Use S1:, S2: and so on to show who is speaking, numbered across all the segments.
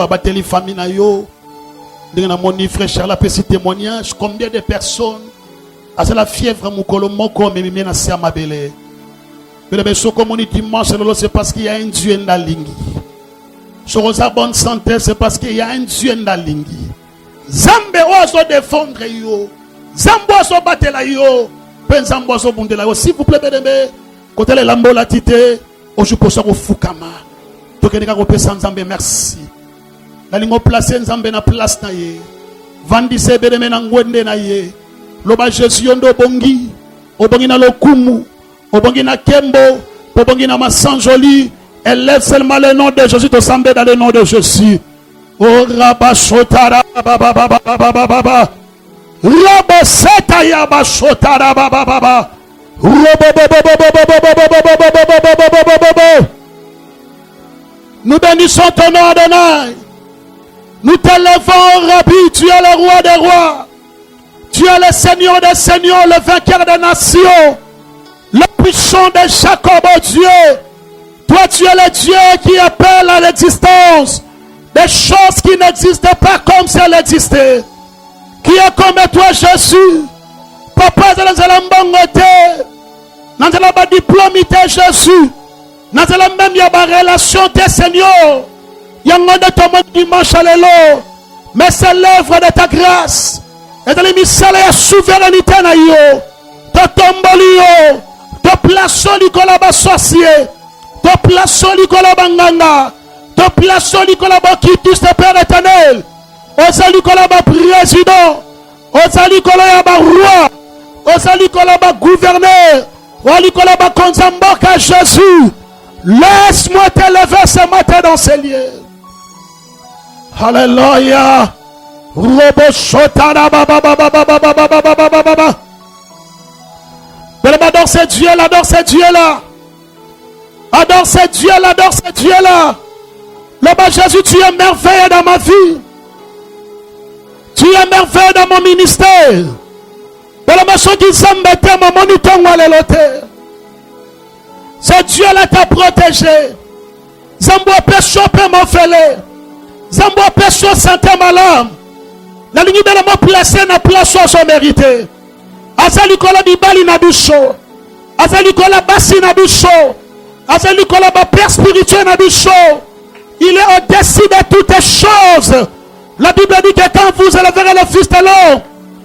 S1: abateli famille na yo. Mon frère Charles a fait témoignage. Combien de personnes à la fièvre mukolo moko mais na sia mabele. Mais ce comme on dit dimanche c'est parce qu'il y a un Dieu dans la ligne. Sur sa bonne santé c'est parce qu'il y a un Dieu dans la ligne. Zambe ozo défendre yo. Zambo ozo batela yo. Penzambo ozo bundela yo. S'il vous plaît bédembe. Côté les lambo la tite. Ojo posa ko fukama. Tokeneka ko pesa nzambe merci. La lingo place nzambe na place na ye. Vandise bédembe na ngwende na ye. Loba Jésus yondo bongi. Obongi na lokumu. Obongi na kembo. Obongi na masanjoli. Élève seulement le nom de Jésus. Tosambe dans le nom de Jésus. Oh rabashotara baba baba baba baba. Raboseta ya bashotara baba baba. Nous bénissons ton nom Adonai. Nous t'élevons Rabbi, tu es le roi des rois. Tu es le Seigneur des seigneurs, le vainqueur des nations. Le puissant de Jacob, oh Dieu. Toi tu es le Dieu qui appelle à l'existence des choses qui n'existent pas comme si elles existaient. Qui est comme toi Jésus. Papa de l'Anzalambangote. Dans la diplômité Jésus. Dans la même relation de Seigneur. Yango de ton dimanche alléluia. Mais c'est l'œuvre de ta grâce. Et de l'émissel et la souveraineté na yo. De tomboli yo. De plaçon likola ba sorcier. De plaçon likola banganga. De plaçon likola ba kitus de Père éternel. Oza likola ba président. Oza likola ya ba roi. Oza likola ba gouverneur. Oza likola ba konzamboka Jésus. Laisse-moi t'élever ce matin dans ces lieux. Alléluia. Robo shotara baba baba baba baba baba baba baba. Adore ce Dieu là, adore ce Dieu là. Adore ce Dieu là, adore ce Dieu là. Là-bas Jésus, tu es merveilleux dans ma vie. Tu es merveilleux dans mon ministère. Dans la maison qui s'embête, mon moniton à l'élote. Ce Dieu là t'a protégé. Zambo peut choper mon fêlé. Zambo peut choper santé malade. La ligne de la placé na place où sont mérité. Azali kola bibali na bicho. Azali kola basi na bicho. Azali kola ba père spirituel na bicho. Il est au-dessus de toutes choses. La Bible dit que quand vous élèverez le Fils de l'homme,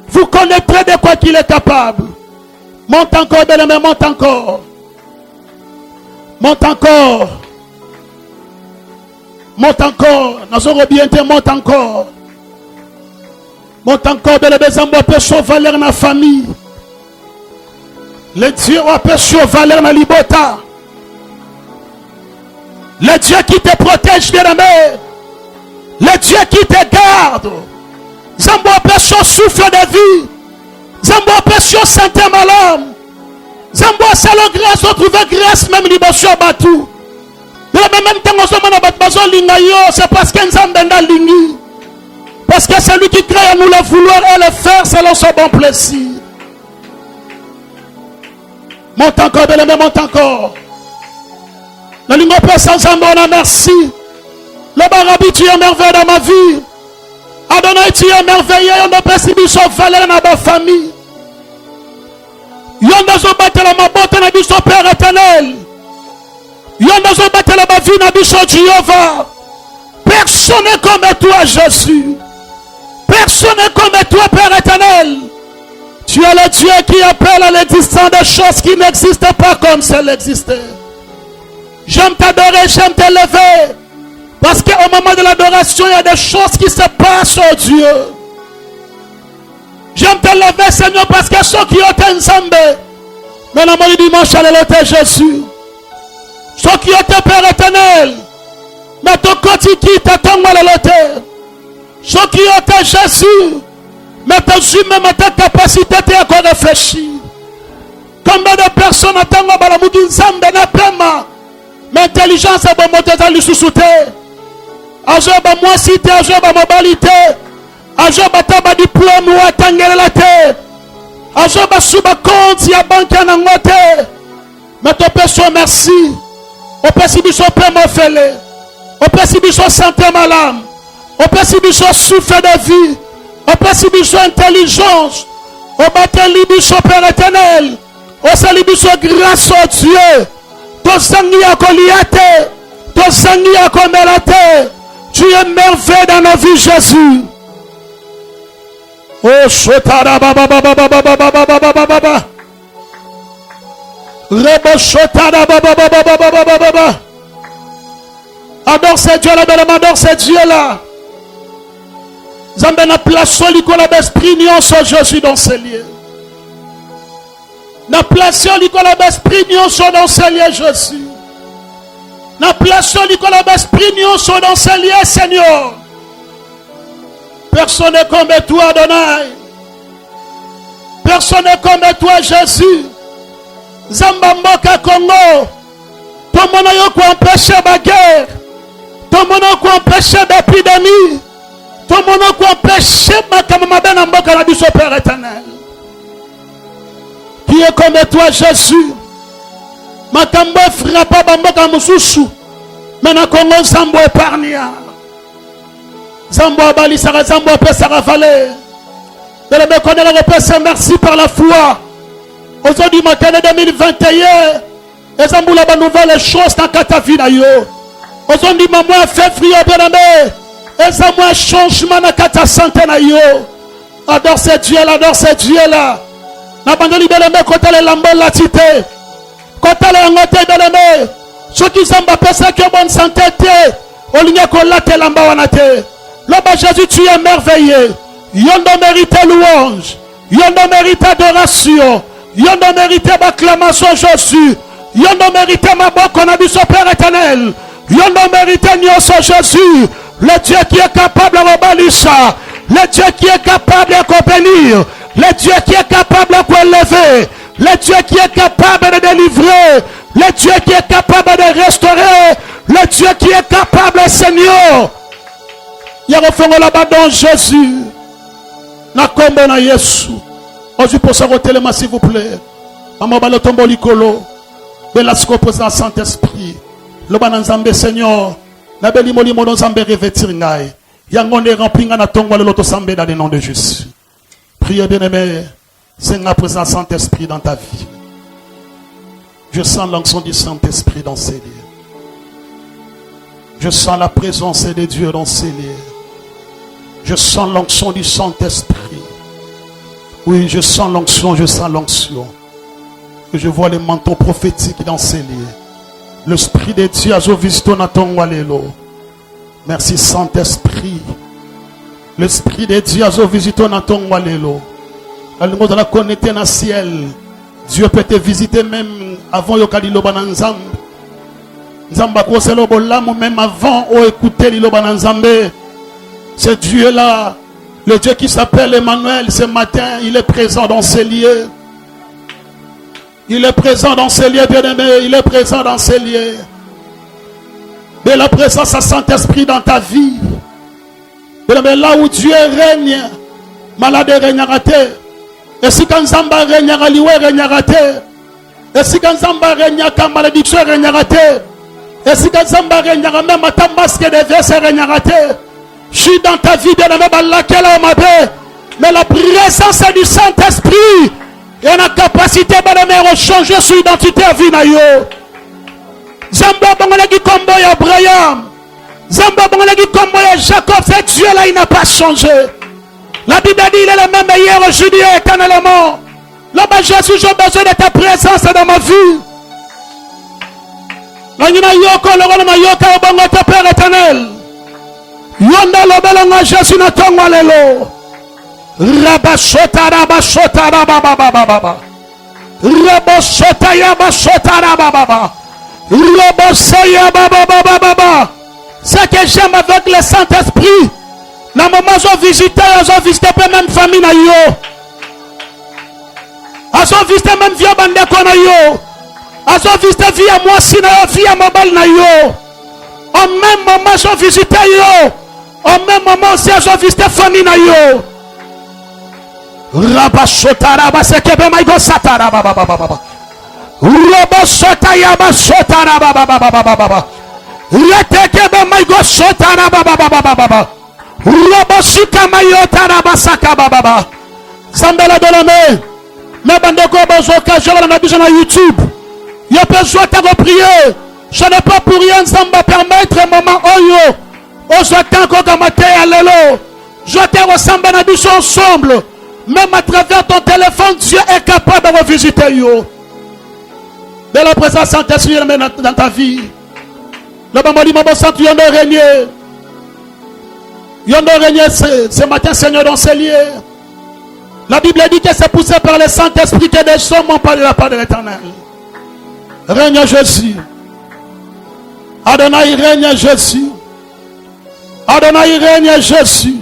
S1: vous connaîtrez de quoi qu'il est capable. Monte encore, bien-aimé, monte encore. Monte encore. Monte encore. Nous aurons bien été, monte encore. Monte encore, bien-aimé, Zambo peut valeur dans la famille. Le Dieu peut valeur dans la libota. Le Dieu qui te protège, bien-aimé. Le Dieu qui te garde. Zambo Pesho souffle de vie. Zambo Pesho santé malade. Zambo salon grâce, on trouve grâce même libation batou. De la même temps, on se demande à Batbazo Lingayo, c'est parce qu'un Zambenda Lingi. Parce que c'est lui qui crée à nous le vouloir et le faire selon son bon plaisir. Monte encore, bien-aimé, monte encore. La ligne peut sans Zambona, merci. Le Barabi, tu es merveilleux dans ma vie. Adonai, tu es merveilleux. On ne peut pas se valeur dans ma famille. On ne peut pas la mabote dans son Père éternel. On ne peut pas la vie dans son Jéhovah. Personne n'est comme toi, Jésus. Personne n'est comme toi, Père éternel. Tu es le Dieu qui appelle à l'existence des choses qui n'existent pas comme celles existaient. J'aime t'adorer, j'aime t'élever. Parce qu'au moment de l'adoration, il y a des choses qui se passent, oh Dieu. J'aime te lever, Seigneur, parce que ceux qui ont ensemble, maintenant, mon dimanche, alléluia, Jésus. Ceux qui ont Père éternel, mais ton côté qui t'attend, alléluia. Ceux qui ont Jésus, mais ton humain, mais ta capacité à encore réfléchir. Combien de personnes attendent la Mouguinzambe, n'a pas mais intelligence est bon, moteur lui sous-souté. Ajoba moi cité, ajoba mobilité, ajoba taba diplôme ou atangere la terre, ajoba suba compte ya banque en ngote. Mais ton père soit merci. Au père si biso père m'offele, au père si biso santé malade, Au possible souffle de vie. Au possible intelligence. Au bâtiment Père éternel. Au salut grâce au Dieu. Ton sangi à Goliath. Ton sangi à Comelate. Tu es merveilleux dans nos vies, Jésus. Oh, Shotara Baba Baba Baba Baba Baba Baba. Rebo Shotara Baba Baba Baba Baba Baba. Adore ce Dieu-là, adore ce Dieu-là. Zambé na place l'icône d'esprit nion sur Jésus dans ces lieux. Na place l'icône d'esprit nion sur dans ces lieux, Jésus. Na place l'icône d'esprit nion sur dans ces lieux, Seigneur. Personne n'est comme toi, Adonai. Personne n'est comme toi, Jésus. Zamba Mboka Congo. Ton monde a empêché la guerre. Ton monde a empêché l'épidémie. Ton monde a empêché ma camarade Mboka la du Père éternel. Qui est comme toi, Jésus. Ma camarade frappe Mboka Moussoussou. Mais na Congo Zambo épargna. Zambo Abali Sarah Zambo Pessara Valé. De le connaître la réponse, merci par la foi. Aujourd'hui, matin 2021, et Zambo la bonne nouvelle chose dans Katavina yo. Aujourd'hui, maman février bien aimé, et Zambo un changement dans Kata santé na yo. Adore ce Dieu là, adore ce Dieu là. N'abandonne bien aimé quand elle est lambé la cité. Quand elle est en côté bien aimé, ceux qui Zamba pensent que bonne santé on n'y a qu'on la te lamba wanate. Là-bas, Jésus, tu es merveilleux. Yondo mérite louange. Yondo mérite adoration. Yondo mérite acclamation, Jésus. Yondo mérite ma bonne qu'on a vu son Père éternel. Yondo mérite Nyoso Jésus. Le Dieu qui est capable de reballer ça. Le Dieu qui est capable de bénir. Le Dieu qui est capable de élever. Le Dieu qui est capable de délivrer. Le Dieu qui est capable de restaurer. Le Dieu qui est capable, Seigneur. Il y a refait là-bas dans Jésus. Na kombo na Yesu. Aujourd'hui pour se retirer, s'il vous plaît. Maman ba le tombo likolo. Belasco présent Saint-Esprit. Le bananzambe Seigneur. Na beli moli mono zambe revêtir ngai. Yangonde rempli na tongo le loto sambe dans le nom de Jésus. Priez bien-aimé. Seigneur présent Saint-Esprit dans ta vie. Je sens l'onction du Saint-Esprit dans ces lieux. Je sens la présence de Dieu dans ces lieux. Je sens l'onction du Saint-Esprit. Oui, je sens l'onction, je sens l'onction. Je vois les manteaux prophétiques dans ces lieux. L'Esprit de Dieu a visité ton walelo. Merci Saint-Esprit. L'Esprit de Dieu a visité ton walelo. Dans la connecter dans le ciel. Dieu peut te visiter même avant Yokalilo Bananzam. Nzamba koselo bolamu même avant ou écouter Lilo Bananzambe. Ce Dieu là, le Dieu qui s'appelle Emmanuel, ce matin, il est présent dans ces lieux. Il est présent dans ces lieux, bien-aimé. Il est présent dans ces lieux. De la présence à Saint-Esprit dans ta vie. Bien-aimé, là où Dieu règne, malade régnera te. Et si quand Zamba régnera, liwe régnera te. Et si quand Zamba régnera, malédiction régnera te. Et si quand Zamba régnera, même à ta masque de verset régnera te. Je suis dans ta vie, bien-aimé, mais la présence du Saint-Esprit et la capacité de changer son identité à vie. Zamba Bangalagi Kombo et Abraham, Zamba Bangalagi Kombo et Jacob, c'est Dieu là, il n'a pas changé. La Bible dit il est le même hier, aujourd'hui et éternellement. Là-bas, Jésus, j'ai besoin de ta présence dans ma vie. Là, il y a Yoko, le rôle de Yoko, au bon de Père éternel. Yonda lobelanga Jésus na tongo lelo. Rabashota rabashota rabababa. Rabashota yabashota rabababa. Rabashaya babababa. Ce que j'aime avec le Saint-Esprit, na moment j'ai visité même famille na yo. J'ai visité même via bandeko na yo. J'ai visité via moi sina via mobile na yo. En même moment j'ai visité yo. En même moment aussi j'ai visité famille na yo. Rabashota rabaseke maigo satara baba. Rabashota yabashota baba. Reteke maigo satara baba. Roboshika mayota rabasaka bababa. Sambela de la main. Mais bandeko bozo occasion na biso na YouTube. Yo besoin de prier. Je n'ai pas pour rien Samba permettre un moment oyo. Ozotan ko kamate alelo. Je te ressemble na biso ensemble. Même à travers ton téléphone, Dieu est capable de revisiter yo. De la présence Saint-Esprit dans ta vie. Le Bambali Mambo Saint, yon de régner. Yon de régner ce matin, Seigneur, dans ces lieux. La Bible dit que c'est poussé par le Saint-Esprit que des hommes m'ont parlé de la part de l'Éternel. Règne Jésus. Adonai règne Jésus. Adonai règne Jésus.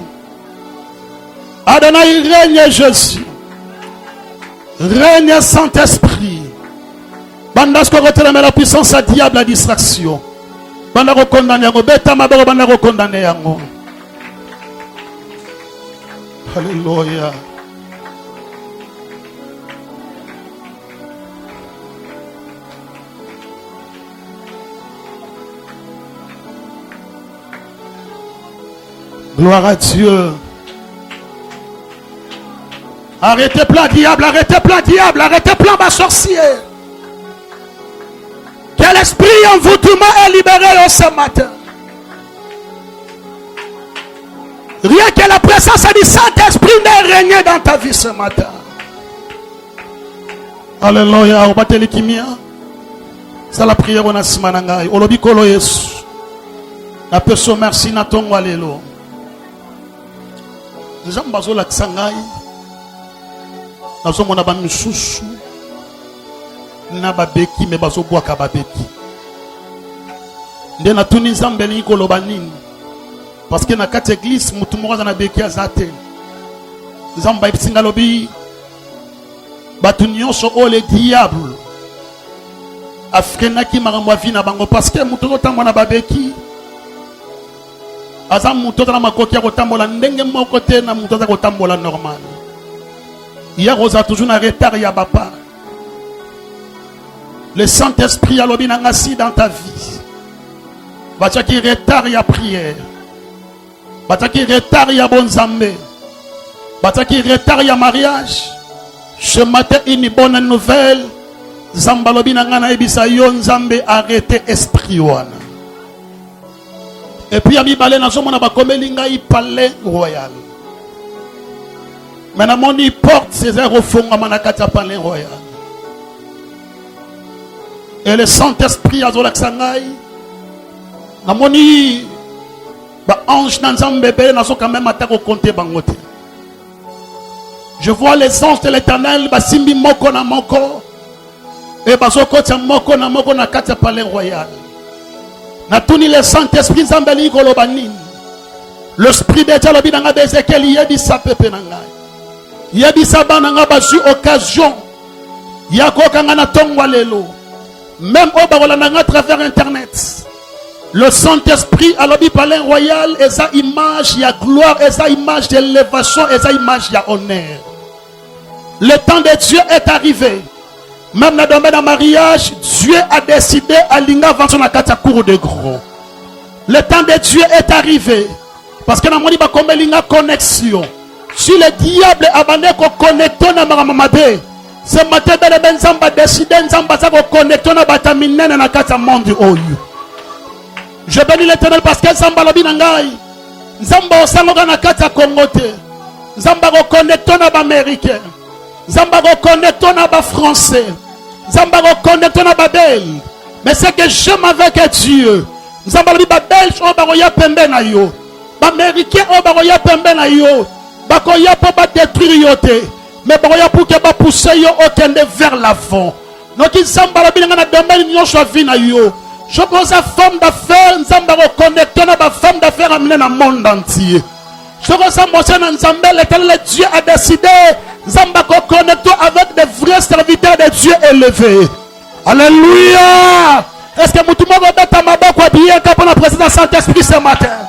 S1: Adonai règne Jésus. Règne Saint-Esprit. Bandasko retenez la puissance à diable, la distraction. Bandako condamné yango. Beta mabero bandako condamné yango. Alléluia. Gloire à Dieu. Arrêtez plein diable, arrêtez plein diable, arrêtez plein ma sorcier. Que l'esprit envoûtement est libéré ce matin. Rien que la présence du Saint-Esprit n'est régné dans ta vie ce matin. Alléluia. C'est la prière on a simanangai. Olobi kolo Yesu. Na peso merci na tongo alelo. Nzambazo la ksangai. Nazo mona ba misusu. Na babeki me bazo bwaka babeki. Ndena tuni nzambeli koloba nini? Parce que na kati église mutu moko na beki azate. Nzamba ipisinga lobi batu nyonso o le diable afrina ki makambo afina bango parce que mutu otambo na babeki azam mutu na makoki ya kotambola ndenge moko te na mutu za kotambola normal. Hier oza toujours na retard ya bapa. Le Saint-Esprit a lobi nangasi dans ta vie. Bacha ki retard ya prière. Bacha ki retard ya bonzambe. Bacha ki retard ya mariage. Ce matin une bonne nouvelle. Zamba lobi nangana ebisa yo nzambe arrêter esprit wana. Et puis ami balé nazo mona bakomeli ngai palais royal. Maintenant mon y porte ses airs au fond à manakata palais royal. Et le Saint-Esprit a zola ksangai. Namoni ba ange nanzambe bele nazo quand même attaque au compter bangote. Je vois les anges de l'Éternel ba simbi moko na moko. Et bazo kotia moko na kata palais royal. Na tuni le Saint-Esprit zambeli koloba nini. Le Esprit de Dieu lobi nanga Ézéchiel yebisa pepe nanga. Yebisa bananga basu occasion. Yako kanga na tongwa lelo. Même au barolananga à travers internet. Le Saint-Esprit a lobi palais royal et sa image il y a gloire et sa image d'élévation et sa image il y a honneur. Le temps de Dieu est arrivé. Même dans le domaine de mariage, Dieu a décidé à l'inga avant son akata cour de gros. Le temps de Dieu est arrivé. Parce que dans mon livre, comme l'inga connexion. Si le diable a bandé qu'on connecte na maramamade, ce matin, le benzamba décidé nzamba sa qu'on connecte na batamine na kata monde oyu. Je bénis l'Éternel parce que nzamba lobi nangai. Nzamba osangoka na kata Congote. Nzamba ko connecte na ba américain. Nzamba ko connecte na ba français. Nzamba ko connecte na ba belge. Mais c'est que j'aime avec Dieu. Nzamba lobi ba belge o ba ko ya pembe na yo. Ba américain o ba ko ya pembe na yo. Ba ko ya po ba détruire yo te. Mais ba ko ya pour que ba pousser yo au kende vers l'avant. Donc nzamba lobi na domaine nyonso vie na yo. Je pense à femme d'affaires, Nzamba reconnecte na ba femme d'affaires amenée dans le monde entier. Je pense à monsieur Nzamba, l'Éternel Dieu a décidé Nzamba connecte avec des vrais serviteurs de Dieu élevés. Alléluia. Est-ce que tout le monde va mettre ma boque bien pour la présence du Saint-Esprit ce matin?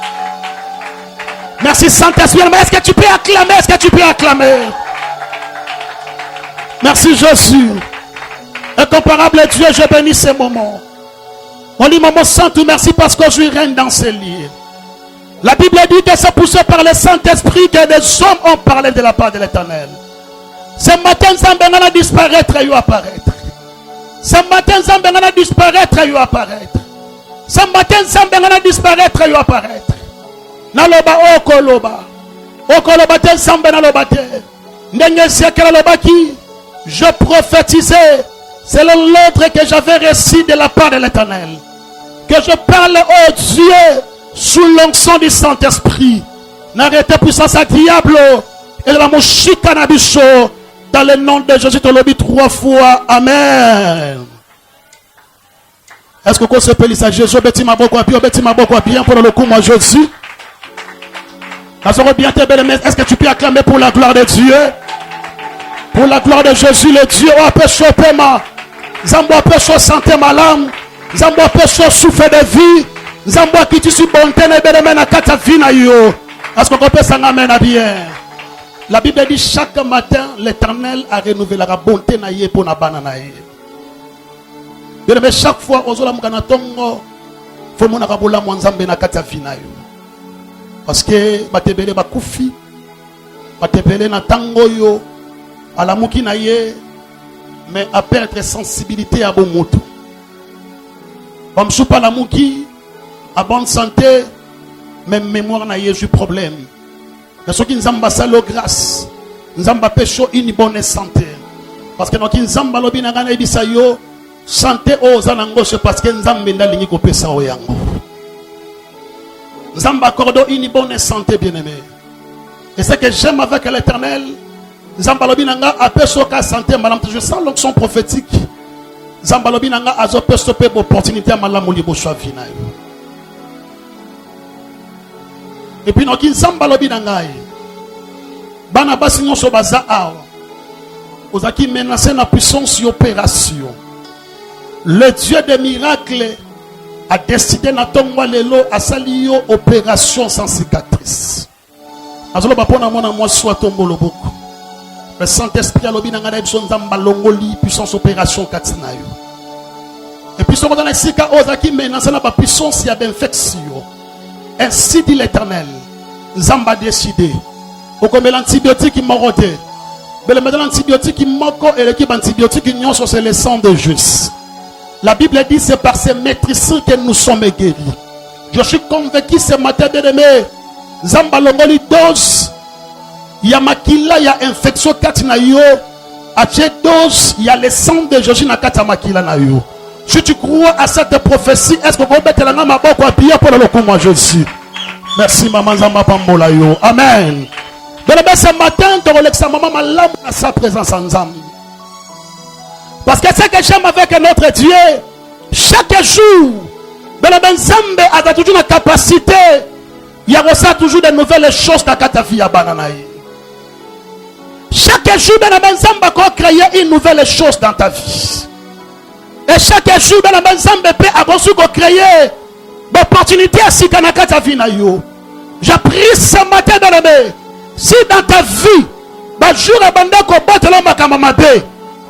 S1: Merci Saint-Esprit. Mais est-ce que tu peux acclamer? Est-ce que tu peux acclamer? Merci Jésus. Incomparable Dieu, je bénis ces moments. On dit, maman sainte, merci parce que je règne dans ces lieux. La Bible dit que c'est poussé par le Saint-Esprit que des hommes ont parlé de la part de l'Éternel. Ce matin, Zambengana disparaître et apparaître. Ce matin, Zambengana disparaître et apparaître. Ce matin, Zambengana disparaître et apparaître. Naloba okoloba. Okoloba te Zambena lobate. Ndenge siakela lobaki. Je prophétisais. C'est l'ordre que j'avais reçu de la part de l'Éternel. Que je parle au Dieu sous l'onction du Saint-Esprit. N'arrêtez puissance à diable. Et la mouchika nabiso. Dans le nom de Jésus, tu l'as 3 fois. Amen. Est-ce que se peut lire Jésus, bien pour le coup, moi Jésus. Est-ce que tu peux acclamer pour la gloire de Dieu? Pour la gloire de Jésus, le Dieu a pu choper ma. Zambo a pu santé ma lame. Zambo a pu souffler de vie. Zambo qui tu suis bonté et belemena kata vina yo. Est-ce qu'on peut s'en amener bien? La Bible dit chaque matin, l'Éternel a renouvelé la bonté naïe pour la banane. Mais chaque fois, aux olam kanatongo, faut mon araboula mwanzambe na kata vinayo. Parce que batebele bakufi, batebele na tango yo, alamuki naïe, mais à perdre sensibilité à bon moto. Comme soupa alamuki, à bonne santé, mais mémoire naïe, j'ai problème. Mais ceux qui nous ont salo grâce, nous avons pécho une bonne santé. Parce que nous avons lobi na gana ebisa yo santé aux zanango c'est parce que nous avons benda lingi ko pesa o yango. Nous avons accordé une bonne santé bien-aimé. Et ce que j'aime avec l'Éternel, nous avons lobi na nga apesho ka santé madame, je sens l'onction prophétique. Nous avons lobi na nga azo peso pe opportunité malamu libo shwa vina yo. Et puis nous avons lobi na nga bana basi nyonso baza awa ozaki menacé na puissance opération. Le Dieu des miracles a décidé na tongwa lelo asali yo opération sans cicatrice. Azolo bapona mona moi soit tombo loboko. Le Saint-Esprit alobi na ngana biso nzamba longoli puissance opération katina yo. Et puis ce qu'on a sika ozaki menacé na ba puissance ya d'infection. Ainsi dit l'Éternel, Zamba décidé. Pourquoi l'antibiotique qui m'a roté? L'antibiotique qui m'a et l'équipe antibiotique qui n'y c'est le sang de Jésus. La Bible dit c'est par ces maîtrises que nous sommes guéris. Je suis convaincu ce matin bien-aimé. Zamba longoli dose. Il y a makila, il y a infection katina yo. A dose, il y a le sang de Jésus na kata makila na yo. Si tu crois à cette prophétie, est-ce que vous mettez la main à bord pour appuyer pour le coup moi Jésus? Merci maman Zamba Pambola yo. Amen. Ce matin, tu relaxes maman malam à sa présence en Zam. Parce que ce que j'aime avec notre Dieu, chaque jour, Zambe a toujours la capacité, il y a toujours de nouvelles choses dans ta vie à Bananaï. Chaque jour, Zambe a créé une nouvelle chose dans ta vie. Et chaque jour, Zambe peut avoir créé l'opportunité à Sikanaka ta vie. J'ai pris ce matin dans le main. Si dans ta vie,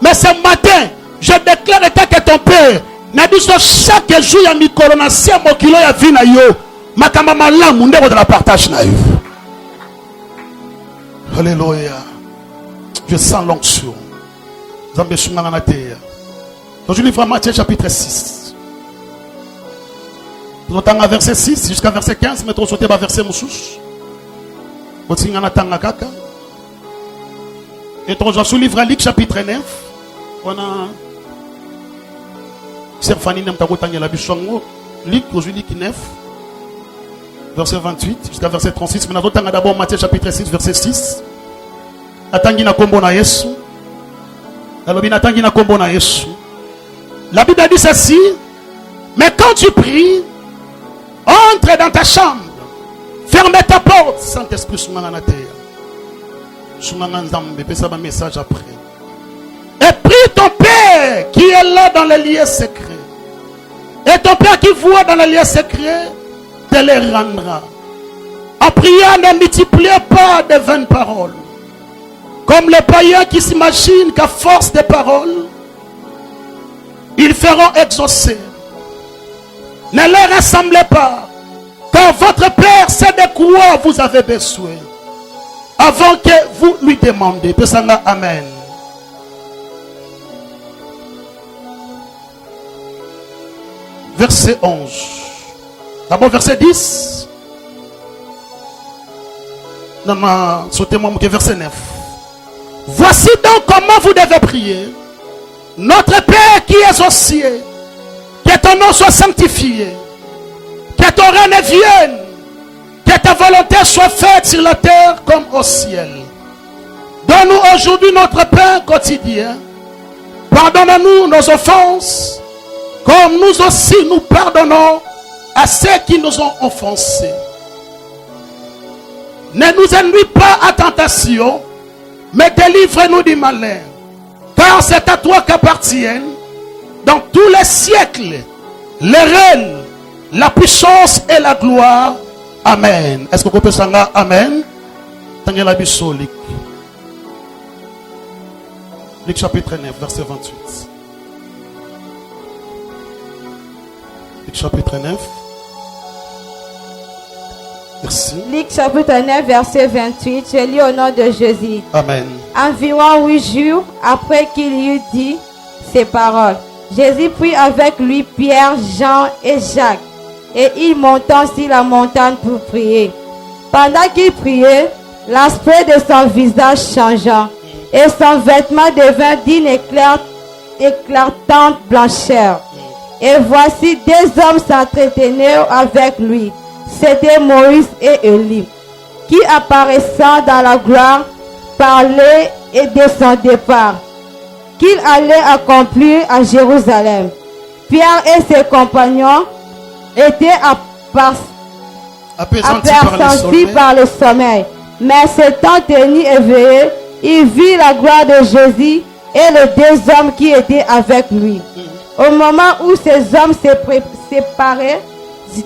S1: mais ce matin, je déclare que ton père n'a dit chaque jour, il y a mis colonisation, mon kilo, il y a vu na yo, ma kamama la monde de la partage na yo. Alléluia. Je sens l'onction. Zambé sunga na terre. Dans le livre Matthieu chapitre 6. Nous avons verset 6 jusqu'à verset 15, mais nous avons verset Moussous. Et on sous livre Luc chapitre 9. On a Serfani la Luc aujourd'hui 9 verset 28 jusqu'à verset 36. Mais nous avons d'abord Matthieu chapitre 6 verset 6. Atangi na kombo na Yesu. Atangi na kombo na Yesu. La Bible dit ceci. Mais quand tu pries, entre dans ta chambre. Ferme ta porte. Saint-Esprit sur ma terre. Sur ma nzambe. Fais ça un message après. Et prie ton Père qui est là dans les lieux secrets. Et ton Père qui voit dans les lieux secrets te les rendra. En priant, ne multipliez pas de vaines paroles. Comme les païens qui s'imaginent qu'à force de paroles, ils feront exaucer. Ne les rassemblez pas. Car votre Père sait de quoi vous avez besoin avant que vous lui demandez. Pesanga amen. Verset 11. D'abord verset 10. Non, sautez-moi verset 9. Voici donc comment vous devez prier. Notre Père qui es aux cieux, que ton nom soit sanctifié, que ton règne vienne, que ta volonté soit faite sur la terre comme au ciel. Donne-nous aujourd'hui notre pain quotidien. Pardonne-nous nos offenses, comme nous aussi nous pardonnons à ceux qui nous ont offensés. Ne nous ennuie pas à tentation, mais délivre-nous du malin. Car c'est à toi qu'appartiennent, dans tous les siècles, les règnes, la puissance et la gloire. Amen. Est-ce que vous pouvez dire amen? Tangela Bisso, Luc chapitre 9, verset 28. Luc chapitre 9. Merci.
S2: Luc chapitre 9, verset 28. Je lis au nom de Jésus.
S1: Amen.
S2: Environ 8 jours après qu'il eut dit ces paroles, Jésus prit avec lui Pierre, Jean et Jacques, et ils montant sur la montagne pour prier. Pendant qu'il priait, l'aspect de son visage changea, et son vêtement devint d'une éclatante blancheur. Et voici deux hommes s'entretenaient avec lui. C'était Moïse et Élie, qui apparaissant dans la gloire, parlaient et de son départ, qu'il allait accomplir à Jérusalem. Pierre et ses compagnons étaient aperçus par le sommeil. Mais s'étant tenus éveillés, il vit la gloire de Jésus et les deux hommes qui étaient avec lui. Au moment où ces hommes se séparaient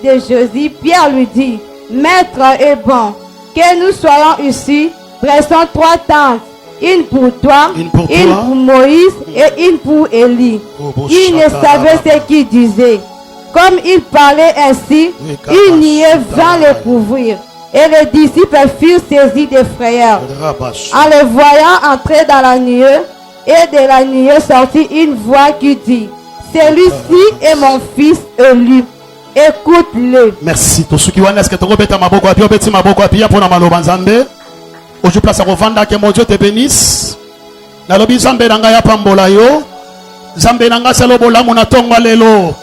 S2: de Jésus, Pierre lui dit, Maître est bon, que nous soyons ici, pressons 3 tentes, une pour toi, une pour Moïse et une pour Élie. Il ne savait ce qu'il disait. Comme il parlait ainsi, une nuée vint les couvrir. Et les disciples furent saisis de frayeur. En le voyant entrer dans la nuée, et de la nuée sortit une voix qui dit, celui-ci est mon fils élu. Écoute-le.
S1: Merci. Tous ceux qui est-ce que tu as maboko api, obeti maboko api, pour na maloba nzambe. Aujourd'hui place à revendre que mon Dieu te bénisse. Na lobi nzambe nanga ya pambola yo. Nzambe nanga selo bolamu na tongwa lelo.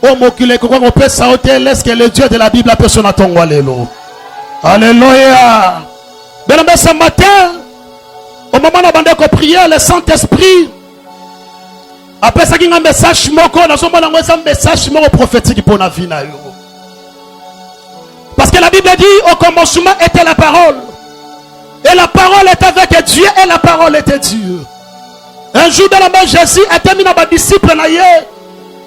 S1: O mokile ko ko pesa hotel, est-ce que le Dieu de la Bible a personne na tongwa lelo. Alléluia. Bien ce matin, au moment où on a prié, le Saint-Esprit après ça, il y a un message prophétique pour la vie. Parce que la Bible dit au commencement était la parole. Et la parole était avec Dieu et la parole était Dieu. Un jour dans la main, Jésus était mis dans les disciples.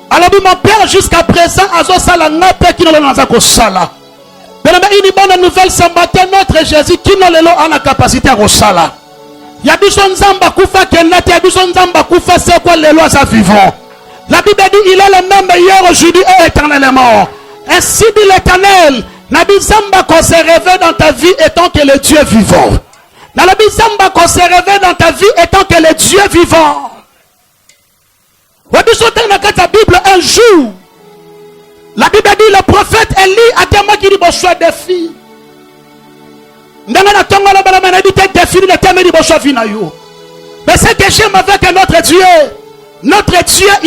S1: Alors mon Père jusqu'à présent a fait la nappe qui nous l'a sala. Mais une bonne nouvelle ce matin, notre Jésus qui nous a la capacité à sala. Il y a des gens qui ont c'est quoi les lois à vivant. La Bible dit il est le même meilleur aujourd'hui et éternellement. Ainsi dit l'Éternel, Nabi Zamba qu'on se réveille dans ta vie étant que le Dieu vivant. Nabi Zamba qu'on se réveille dans ta vie étant que le Dieu vivant. Vous avez dans la Bible un jour. La Bible dit le prophète Élie a dit qu'il y a choix des filles. Mais ce que j'aime avec notre Dieu, il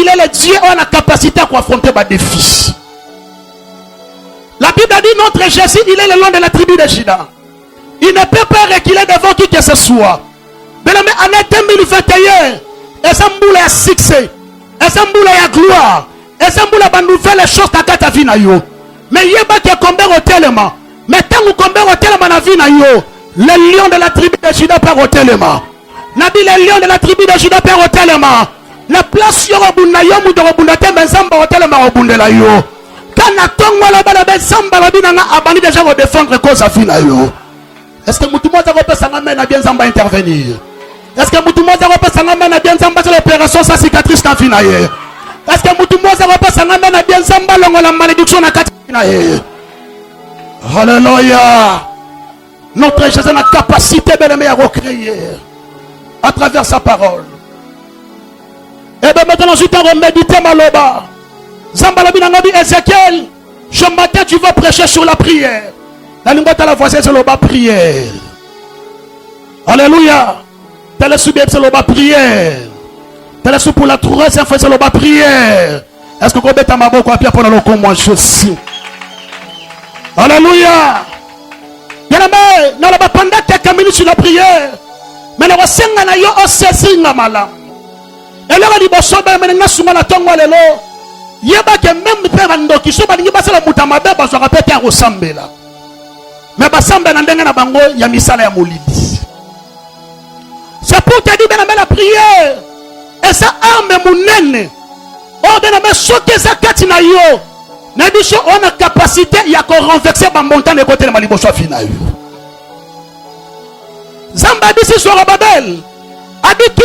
S1: est le Dieu qui a la capacité à affronter les défis. La Bible dit notre Jésus, il est le nom de la tribu de Juda. Il ne peut pas reculer devant qui que ce soit. Mais en 2021, et ça me a succès, et ça me a gloire, et ça me a nouvelle chose à ta vie. Mais il y a pas que combien au tellement. Mais tant que combien au tellement na vie na yo, le lion de la tribu de Juda part au tellement. Nabi le lion de la tribu de Juda part au tellement. La place yo bunda yo mu do bunda te menzamba au tellement bunda la yo. Kana tongwa la bala menzamba la bina na abani déjà va défendre cause à vie na yo. Est-ce que mutu moza ko pesa ngame na bien zamba intervenir? Est-ce que mutu moza ko pesa ngame na bien zamba sur l'opération sa cicatrice na vie na ye? Est-ce que mutu moza ko pesa ngame na bien zamba longo la malédiction na kati na ye? Alléluia. Notre Jésus a la capacité de à recréer à travers sa parole. Et bien maintenant, je t'en reméditer maloba. Zambalabi Nangabi Ezekiel, ce matin tu vas prêcher sur la prière. La lingua de la voix c'est le bas prière. Alléluia. Tel est subib c'est le bas prière. Tel est pour la troisième fois c'est le bas prière. Est-ce que vous avez ma boque à pierre pour le coup moi je suis. Alléluia. Bien aimé, nous allons pendant quelques minutes sur la prière. Mais nous allons yo osesi malam. Et là on dit bon sobe maintenant suma la tongo lelo. Yeba que même père ndoki so ba lingi basala mutama be ba so rapete en osambela. Mais basambe na ndenge na bango ya misala ya molidi. C'est pour te dire bien aimé la prière. Et ça arme munene. Oh bien aimé soki za kati na yo. Na biso on a capacité ya ko renverser ba montagne de côté de maliboso fina yo. Zamba bisi sur Babel. Habitué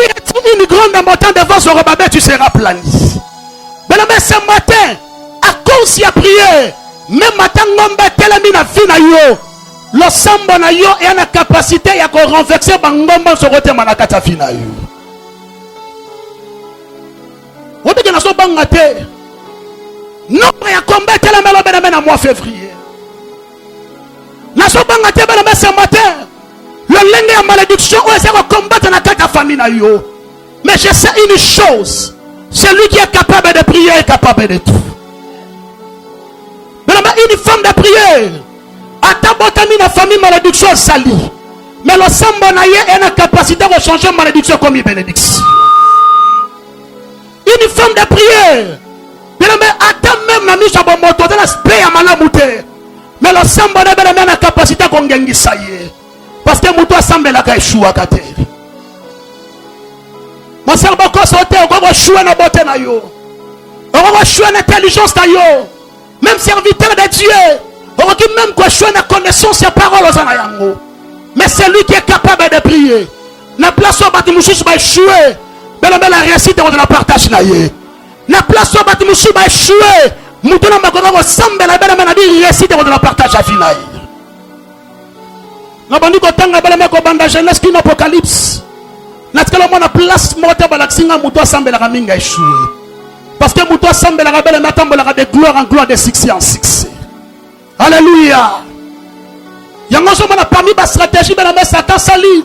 S1: une grande montagne devant Zorobabel, tu seras plani. Mais ce matin, à cause de la prière, même matin, ngombe telemina fina yo. Le samba na yo et la capacité à renverser bangomba sur le thème manakata fina yo. Vous dites que nous sommes bangaté. Non, il y a combien telemelo benamena mois février. Nous sommes bangaté benamena ce matin. Le lingue à malédiction, on essaie de combattre dans ta famille. Mais je sais une chose. Celui qui est capable de prier est capable de tout. Mais une femme de prière. À ta botami la famille malédiction sali. Mais le sambonaye a la capacité de changer malédiction comme une bénédiction. Une femme de prière. Mais à ta même la mise à bon moto de la spé à malamouté. Mais le sambonaye a la capacité de gagner ça y est. Parce que Moutou semble la échoué à côté. Mon cerveau sauté, on va échouer dans beauté na yo. On va échouer dans l'intelligence na yo. Même serviteur de Dieu, on va même échouer dans la connaissance et parole aux anayango. Mais c'est lui qui est capable de prier. La place où Batimouchis va échouer, mais la réussite on la partage na ye. La place où Batimouchis va échouer, Moutou na makono semble la belle réussite on la partage à finaï. Na bandi ko tanga bala meko banda Genèse qui n'apocalypse. Na tkala mona place mota bala singa muto asambela ka minga échoué. Parce que muto asambela ka bala matambola ka de gloire en gloire, de succès en succès. Alléluia. Yango so mona parmi ba stratégie bala me Satan sali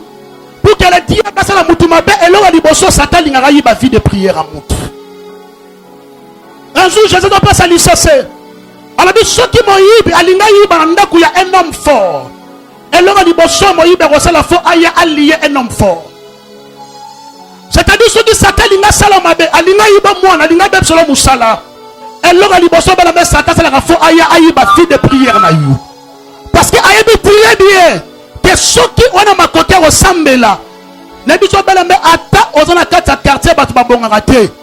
S1: pour que le diable passe la mutu mabe et là liboso Satan lingara yi ba vie de prière à mutu. Un jour Jésus doit pas salir cesser. Alors dit ceux qui m'ont yi alinga yi ba ndaku ya un homme fort. Et là, il y a allié un homme fort. C'est-à-dire ceux qui s'attellent à Salamabe, à l'Ingaïba, à l'Ingaïba, Solom Moussala. Et là, il y a Satan, il y a fille de prière. Parce que il y a prière bien. Que ceux qui ont à ma côté ressemblent là. Les bisous bel mais atta aux en quatre quartiers bat ba bon raté.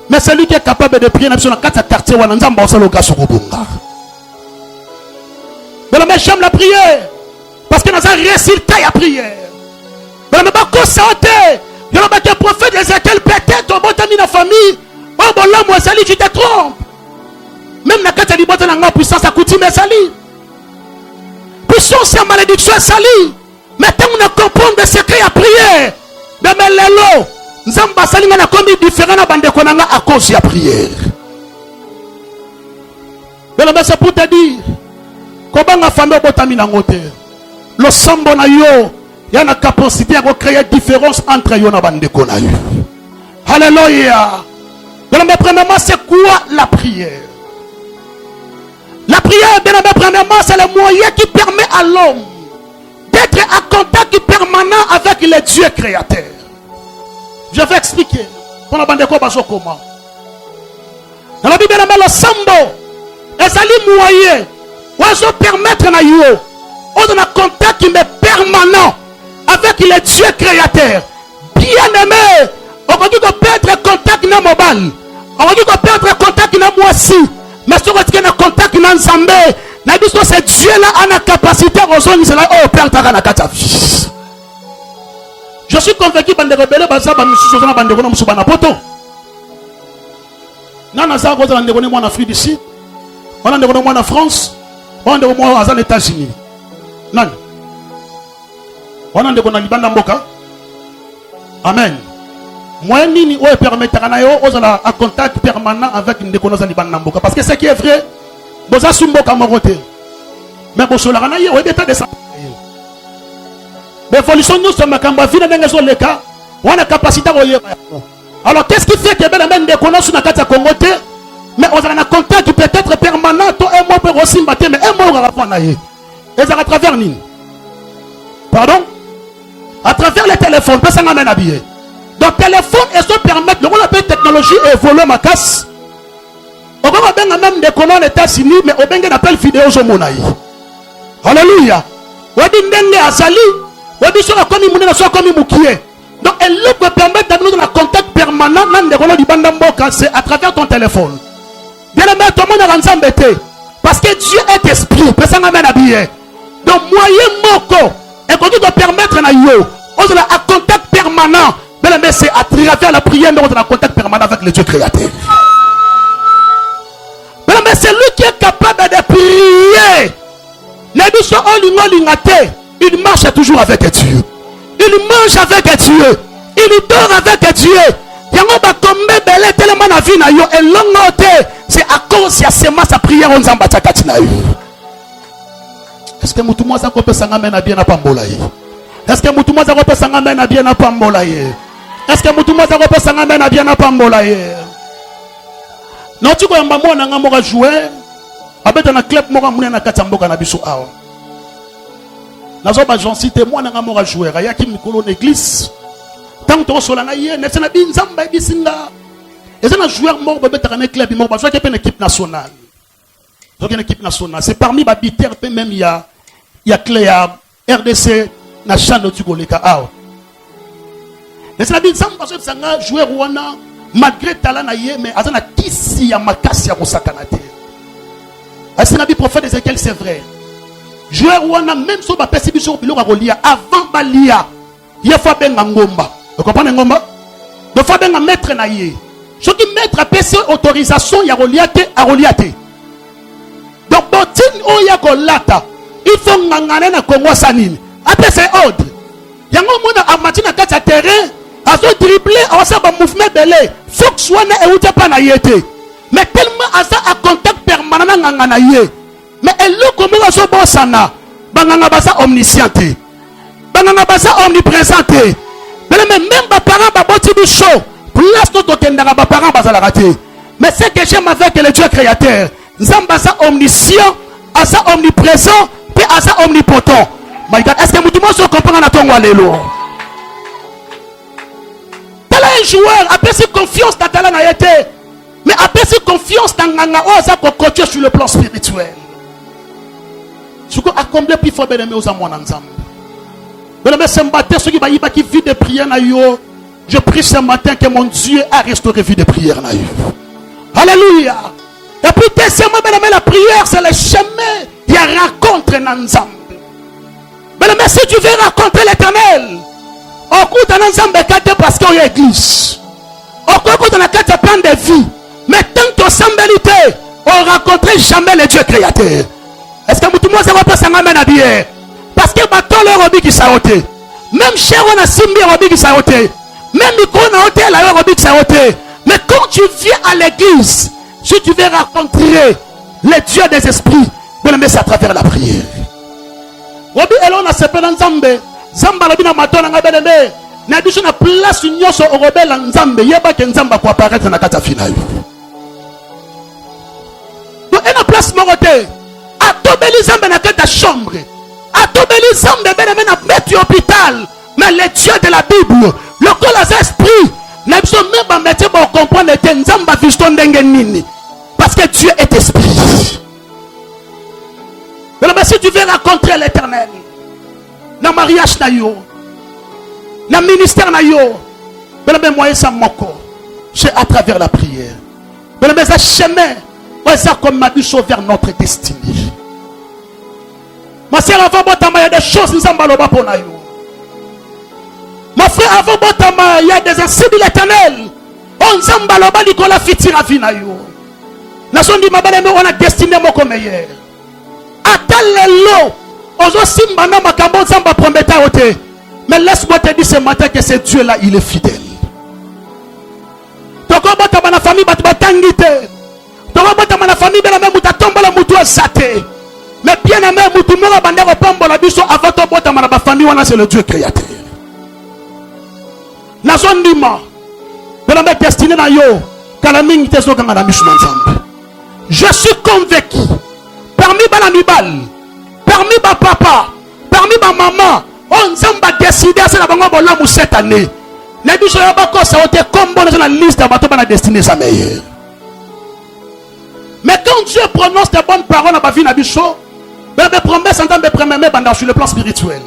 S1: Mais celui qui est capable de prier dans quatre quartiers wana nzamba osalo ka sokobonga. Mais j'aime la prière. Parce que nous avons résultat à prière. Nous avons pas santé. Nous avons pas prophète Ézéchiel peut-être au bon dans la famille. Oh bon là moi sali tu te trompes. Même na kata li bota na puissance à coutume sali. Puissance et malédiction sali. Maintenant on comprend le secret à prière. Mais lelo nzamba sali na comme différent na bande konanga à cause de la prière. Mais c'est pour te dire comment la famille botami na ngote. Le sambo na yo, il y a la capacité à créer différence entre yo na bande kona yo. Alléluia. Mais premièrement, c'est quoi la prière? La prière, bien premièrement, c'est le moyen qui permet à l'homme d'être en contact permanent avec le Dieu créateur. Je vais expliquer. Pour la bande kona comment. Dans la Bible, le sambo, et ça les moyens, oiseau permettre na yo. On a un contact qui est permanent avec le Dieu créateur. Bien aimé, on va dire qu'on peut être contact dans mobile. On va dire qu'on peut être contact dans moi aussi. Mais si on est en contact dans Zambé, c'est Dieu là a la capacité de rejoindre cela. Oh, Père, tu as la catastrophe. Je suis convaincu que les rebelles, ils sont en France. On a des en France. On est au moins aux États-Unis. Non. On est dans Libanda Mboka. Amen. Moi, nini ou permettre à contact permanent avec une déconnaissance Libanda Mboka. Parce que ce qui est vrai, boza sumboka morote. Mais bon, cela n'a pas d'état de ça. L'évolution nous sommes à Kambavina dans les cas. On a capacité à y. Alors, qu'est-ce qui fait que ben même des connaissances na kata Congote, mais on a un contact peut-être permanent, toi et moi pour aussi battre, mais un mot on va pas naïe. Et ça à travers nini? Pardon? À travers les téléphones, personne n'amène habillé. Donc, téléphone et ça permettre, le on appelle technologie évoluer ma casse. On va même des connaissances aux États-Unis, mais on va appelle vidéo au monaï. Alléluia. On dit ndenge azali, on dit soit comme il soit comme il. Donc, elle peut permettre d'avoir un contact permanent c'est à travers ton téléphone. Bien aimé, tout le monde est embêté. Parce que Dieu est esprit. Personne n'a habillé. Donc, moyen moko. Et quand tu dois permettre un contact permanent. Bien aimé, c'est à travers la prière, nous avons un contact permanent avec le Dieu créateur. Bien aimé, c'est lui qui est capable de prier. Il marche toujours avec Dieu. Il mange avec Dieu. Il dort avec Dieu. C'est à cause de sa prière. Est-ce que Moutouma Zako peut s'engager bien à Pambolaye? Est-ce que Moutouma Zako peut s'engager bien à Pambolaye? Est-ce que Moutouma Zako peut s'engager bien à Pambolaye? Non, tu vois, maman, on a joué. Avec un club, on a Katamboka na biso awa. Nazoba j'en cite moi na mora jouer ya ki mikolo l'église. Tant que sola na yé, na tsena binzamba bisinga. Et c'est un joueur mort bébé un club mort ba jouer qui une équipe nationale. Donc une équipe nationale, c'est parmi babiter même il y a Cléa RDC na chano tugoleka awa. Mais c'est na binzamba so tsanga joueur wana malgré talent na yé mais azana kisi ya makasi ya kosakana te. Est-ce que le prophète Ézéchiel c'est vrai? Joueur ou même si on a perçu sur le Rolia avant Balia, il faut bien ngomba. Vous comprenez ngomba? Il faut bien mettre naïe. Ce qui mettre à perçu autorisation il y a Roliate à Roliate. Donc botin o ya golata, il faut ngangane na Congo sanine. Après c'est ordre. Il y a un moment à matina kata terrain, à se dribbler, à ça va mouvement belé. Faut que soit na euta pas naïete. Mais tellement à ça à contact permanent ngangana yé. Mais elle le comment va se bossana. Banganga basa omnisciente. Banganga basa omniprésente. Mais même les parents ba boti du show. Place notre kendanga ba parents basa la raté. Mais c'est que j'aime avec le Dieu créateur. Nzamba sa omniscient, à ça omniprésent, puis à ça omnipotent. My God, est-ce que tout le monde se comprend à ton walelo? Tel un joueur a perçu confiance dans talent a été. Mais après cette confiance dans Nganga, on a coaché sur le plan spirituel. Ce qu'on a combien plus fort bien aux amours ensemble. Mais ce matin, ceux qui vivent des prières, je prie ce matin que mon Dieu a restauré vie de prière. Alléluia. Et puis, deuxièmement, la prière, c'est le chemin. Il y a rencontre ensemble. Mais si tu veux rencontrer l'éternel, au cours d'un ensemble parce qu'il y a église. Au cours d'un plan de vie. Mais tant que semblité, on ne rencontre jamais le Dieu créateur. Est-ce que tout le monde ne va pas s'engager à dire? Parce que maintenant, le robi qui s'est ôté. Même cher, on a simbi robi qui s'est ôté. Même micro, on a ôté la robi qui s'est ôté. Mais quand tu viens à l'église, si tu veux rencontrer le Dieu des esprits, c'est à travers la prière. Robi, on a sepé dans Zambé. Zamba, le bina maton, on a bien aimé. Na biso na place nyonso orobela nzambe yeba ke nzamba ko apparaître na kata final. Donc na place morote atobeli nzambe na kata chambre. Atobeli nzambe bena na mettre hôpital. Mais le Dieu de la Bible, le col à esprit, na biso même ba mettre pour comprendre que nzamba visto ndenge nini. Parce que Dieu est esprit. Mais si tu veux rencontrer l'Éternel, dans le mariage na yo, dans le ministère na yo, mais moi ça moko, c'est à travers la prière. Mais ça chemin, ça comme m'a dit vers notre destinée. Ma sœur avant botama il y a des choses nous ambaloba pour na yo. Mon frère avant botama il y a des insignes de l'Éternel. On zambaloba likola fitira vina yo. Na son di mabale on a destiné moko meilleur. Attends les lots. Ozo simbana makambo nzamba prometteur ote. Mais laisse-moi te dire ce matin que ce Dieu là, il est fidèle. Toko bota bana famille bat batangite. Toko bota bana famille bela même muta tombola mutu azate. Mais bien aimé mutu mora bandero pombola biso avant to bota bana ba famille wana c'est le Dieu créateur. Nazon ndima. Bela me destiné na yo. Kala mingi te so kanga na misu nzambe. Je suis convaincu parmi bana mibal, parmi ba papa, parmi ba maman, on nzamba décidé à la bango bolamu cette année. Les biso ya bako ça ote combo dans la liste de bato bana destiné sa meilleure. Mais quand Dieu prononce des bonnes paroles dans ma vie na biso, ben mes promesses en tant que première banda sur le plan spirituel.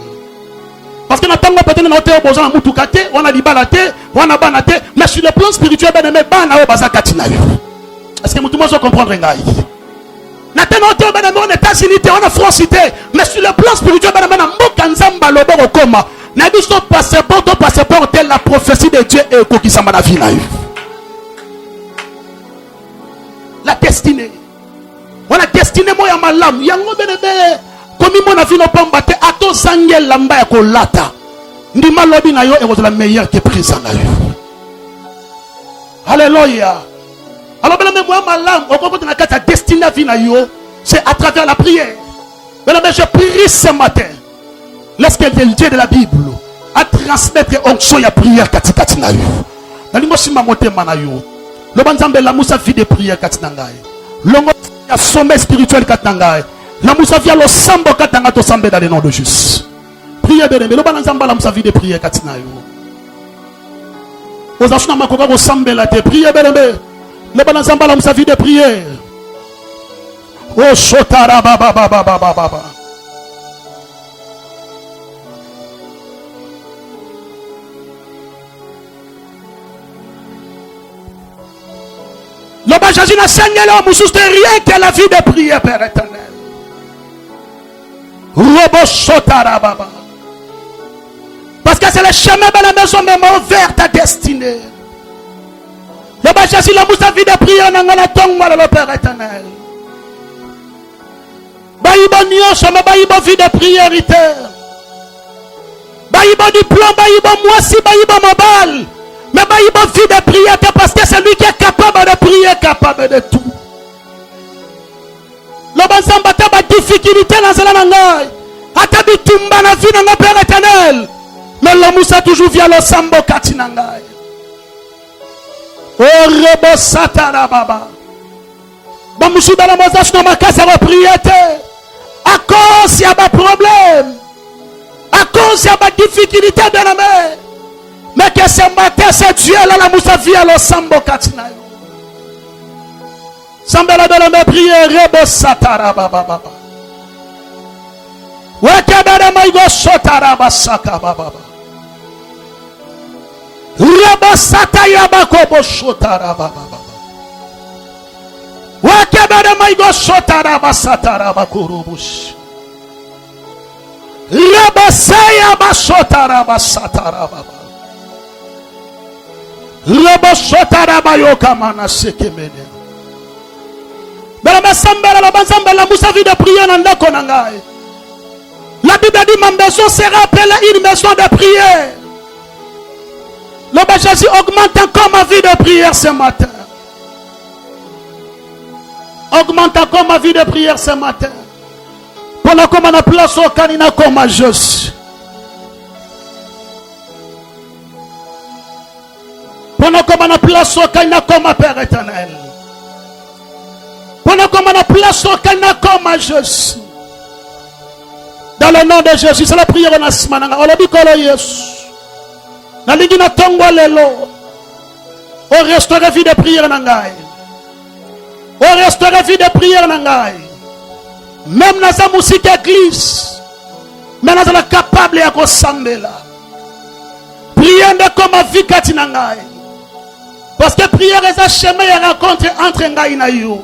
S1: Parce que nous avons peut-être besoin de mutukate, on a dit balate, on a banate, mais sur le plan spirituel ben mes bana o bazakati na yo. Est-ce que tout le monde comprendre ngai? On est États-Unis, on est France, mais sur le plan spirituel, on a dit son passeport, ton passeport, tel la prophétie de Dieu et qui s'en va la vie. La destinée. On a destiné moi à ma lame. Yango benebe, comme mon avis n'a pas battu, à ton sangel lamba et kolata. Ndi malobi na yo et vous la meilleure qui prise en ayo. Alléluia. Alors, moi, ma lame, au moment de la destinée à vie, c'est à travers la prière. Mais je prie ce matin. Laisse que le Dieu de la Bible à transmettre onction et prière katikati na yo. Na lingo sima motema na yo. Le banzambe la musa vie de prière katina ngai. Longo ya sommet spirituel katina ngai. La musa via lo sambo katanga to sambe dans le nom de Jésus. Prière bien, mais le banzambe la musa vie de prière katina yo. Aux achuna makoka ko sambe la te prière bien. Le banzamba la musa vie de prière. Oh shotara baba baba baba baba. Le bajagi n'a saigné l'homme, c'est rien que la vie de prière, Père éternel. Robo shotara baba. Parce que c'est le chemin de la maison même vers ta destinée. Le bajagi la musa vie de prière n'a pas tombe le Père éternel. Baïba nyosho, mais baïba vie de priorité. Baïba diplôme, baïba moi si baïba mobile. Mais baïba vie de priorité parce que c'est lui qui est capable de prier, capable de tout. Le banzamba ta ba difficulté dans la langue. Atabi tumba na vie dans Père éternel. Mais l'homme Moussa toujours via le sambo katinangai. Oh rebo satara baba. Ba musu dans la mosage na makasa de prière. À cause il y a des problèmes, à cause il y a des difficultés dans la mer, mais que ce matin c'est Dieu là la moussa via le sambo katina. Sambela de la mer prière rebo satara baba baba. Wakabara maigo sotara basaka baba. Rebo sataya bakobo sotara baba. Wakabara maigo sotara basatara bakurubush. Rabasaya basotara basatara baba. Rabasotara bayoka mana sekemene. Bala sambela la banzamba la musa vie de prière nanda konangai. La Bible dit ma maison sera appelée une maison de prière. Le Jésus augmente encore ma vie de prière ce matin. Augmente encore ma vie de prière ce matin. Pendant qu'on a place au canina comme Jésus. Pendant qu'on a place au canina comme Père éternel. Pendant qu'on a place au canina comme Jésus. Dans le nom de Jésus, c'est la prière en asmananga. On l'a dit qu'on l'a Jésus. La ligue na tongo lelo. On restera vie de prière nangai. On restera vie de prière nangai. Même dans la musique église. Mais nous sommes capables de s'embêler. Prière de comme vie katinangai. Parce que prière est un chemin et rencontre entre ngai na yo.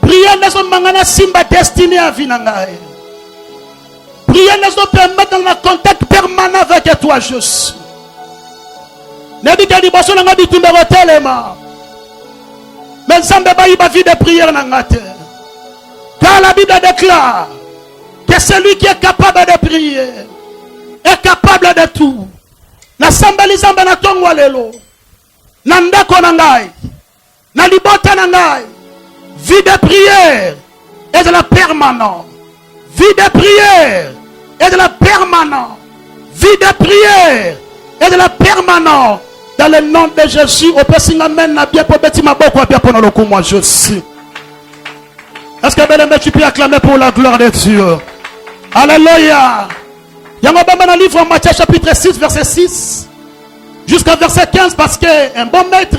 S1: Prière de son mangana simba destiné à vie nangai. Prière de son permettre un contact permanent avec toi juste. Nebi kadi boso nanga bitumbe rotelema. Mais sambe ba iba vie de prière nangate. Car la Bible déclare que celui qui est capable de prier est capable de tout. Na sambali zamba na tongwa lelo. Na ndako na ngai. Na libota na ngai. Vie de prière est de la permanente. Vie de prière est de la permanente. Vie de prière est de la permanente. Dans le nom de Jésus, au passing amen na bien pour beti maboko bien pour le coup moi je suis. Est-ce que bien tu peux acclamer pour la gloire de Dieu? Alléluia. Il y a un livre en Matthieu chapitre 6 verset 6 jusqu'à verset 15 parce que un bon maître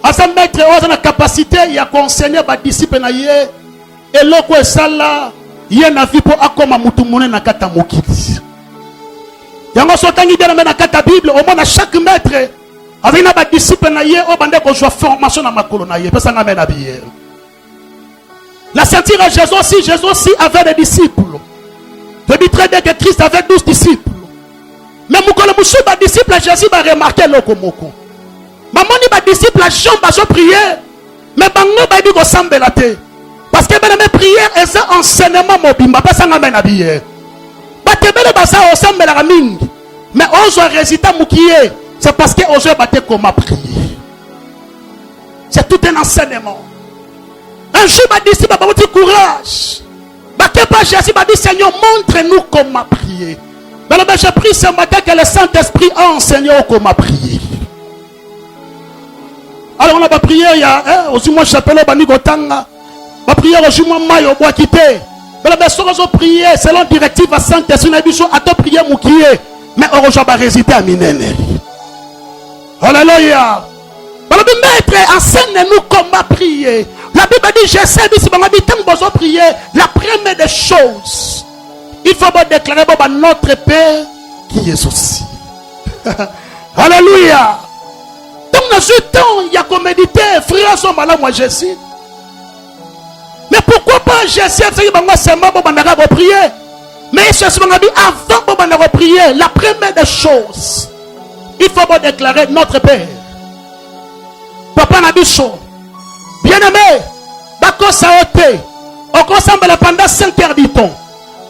S1: à sa maître a la capacité il a enseigné les disciples na yé et loko esala yé na vie pour akoma mutu mone na kata mokili. Yango sotangi bien na kata Bible au moins chaque maître avec na ba disciples na yé o bande ko joie formation na makolo na yé pesa na mena bière. La sentir à Jésus aussi avait des disciples. Je dis très bien que Christ avait 12 disciples. Mais mon disciple Jésus va remarquer le komoko. Maman ni disciple Jean va prier. Mais bango va dire qu'on semble la terre. Parce que mes prières est un enseignement mobimba pas ça n'amène à bière. Ba tebele basa ensemble la ming. Mais on doit résister moukié. C'est parce que on doit battre comment prier. C'est tout un enseignement. Un jour ma disciple va avoir courage. Jésus m'a dit Seigneur montre-nous comment prier. Mais j'ai pris ce matin que le Saint-Esprit a enseigné comment prier. Alors on a prié il y a aussi moi j'appelle au Banigotanga. Ma prière aujourd'hui moi maille au bois quitter. Mais la personne a prié selon directive à Saint-Esprit n'a dit à toi prier moukié. Mais on va résister à Minene. Alléluia. Maître enseigne-nous comment prier. La Bible dit, je sais, tant que prier, la première des choses, il faut déclarer notre Père qui est aussi. Alléluia. Donc, dans ce temps, il y a qu'on méditer, frère, son malin, moi, je sais. Mais pourquoi pas, je sais, c'est moi, pour prier. Mais ce que dit, avant de prier, la première des choses, il faut déclarer notre Père. Papa n'a dit chaud. Bien aimé, d'accord, ça a été. On consomme pendant 5 heures du temps.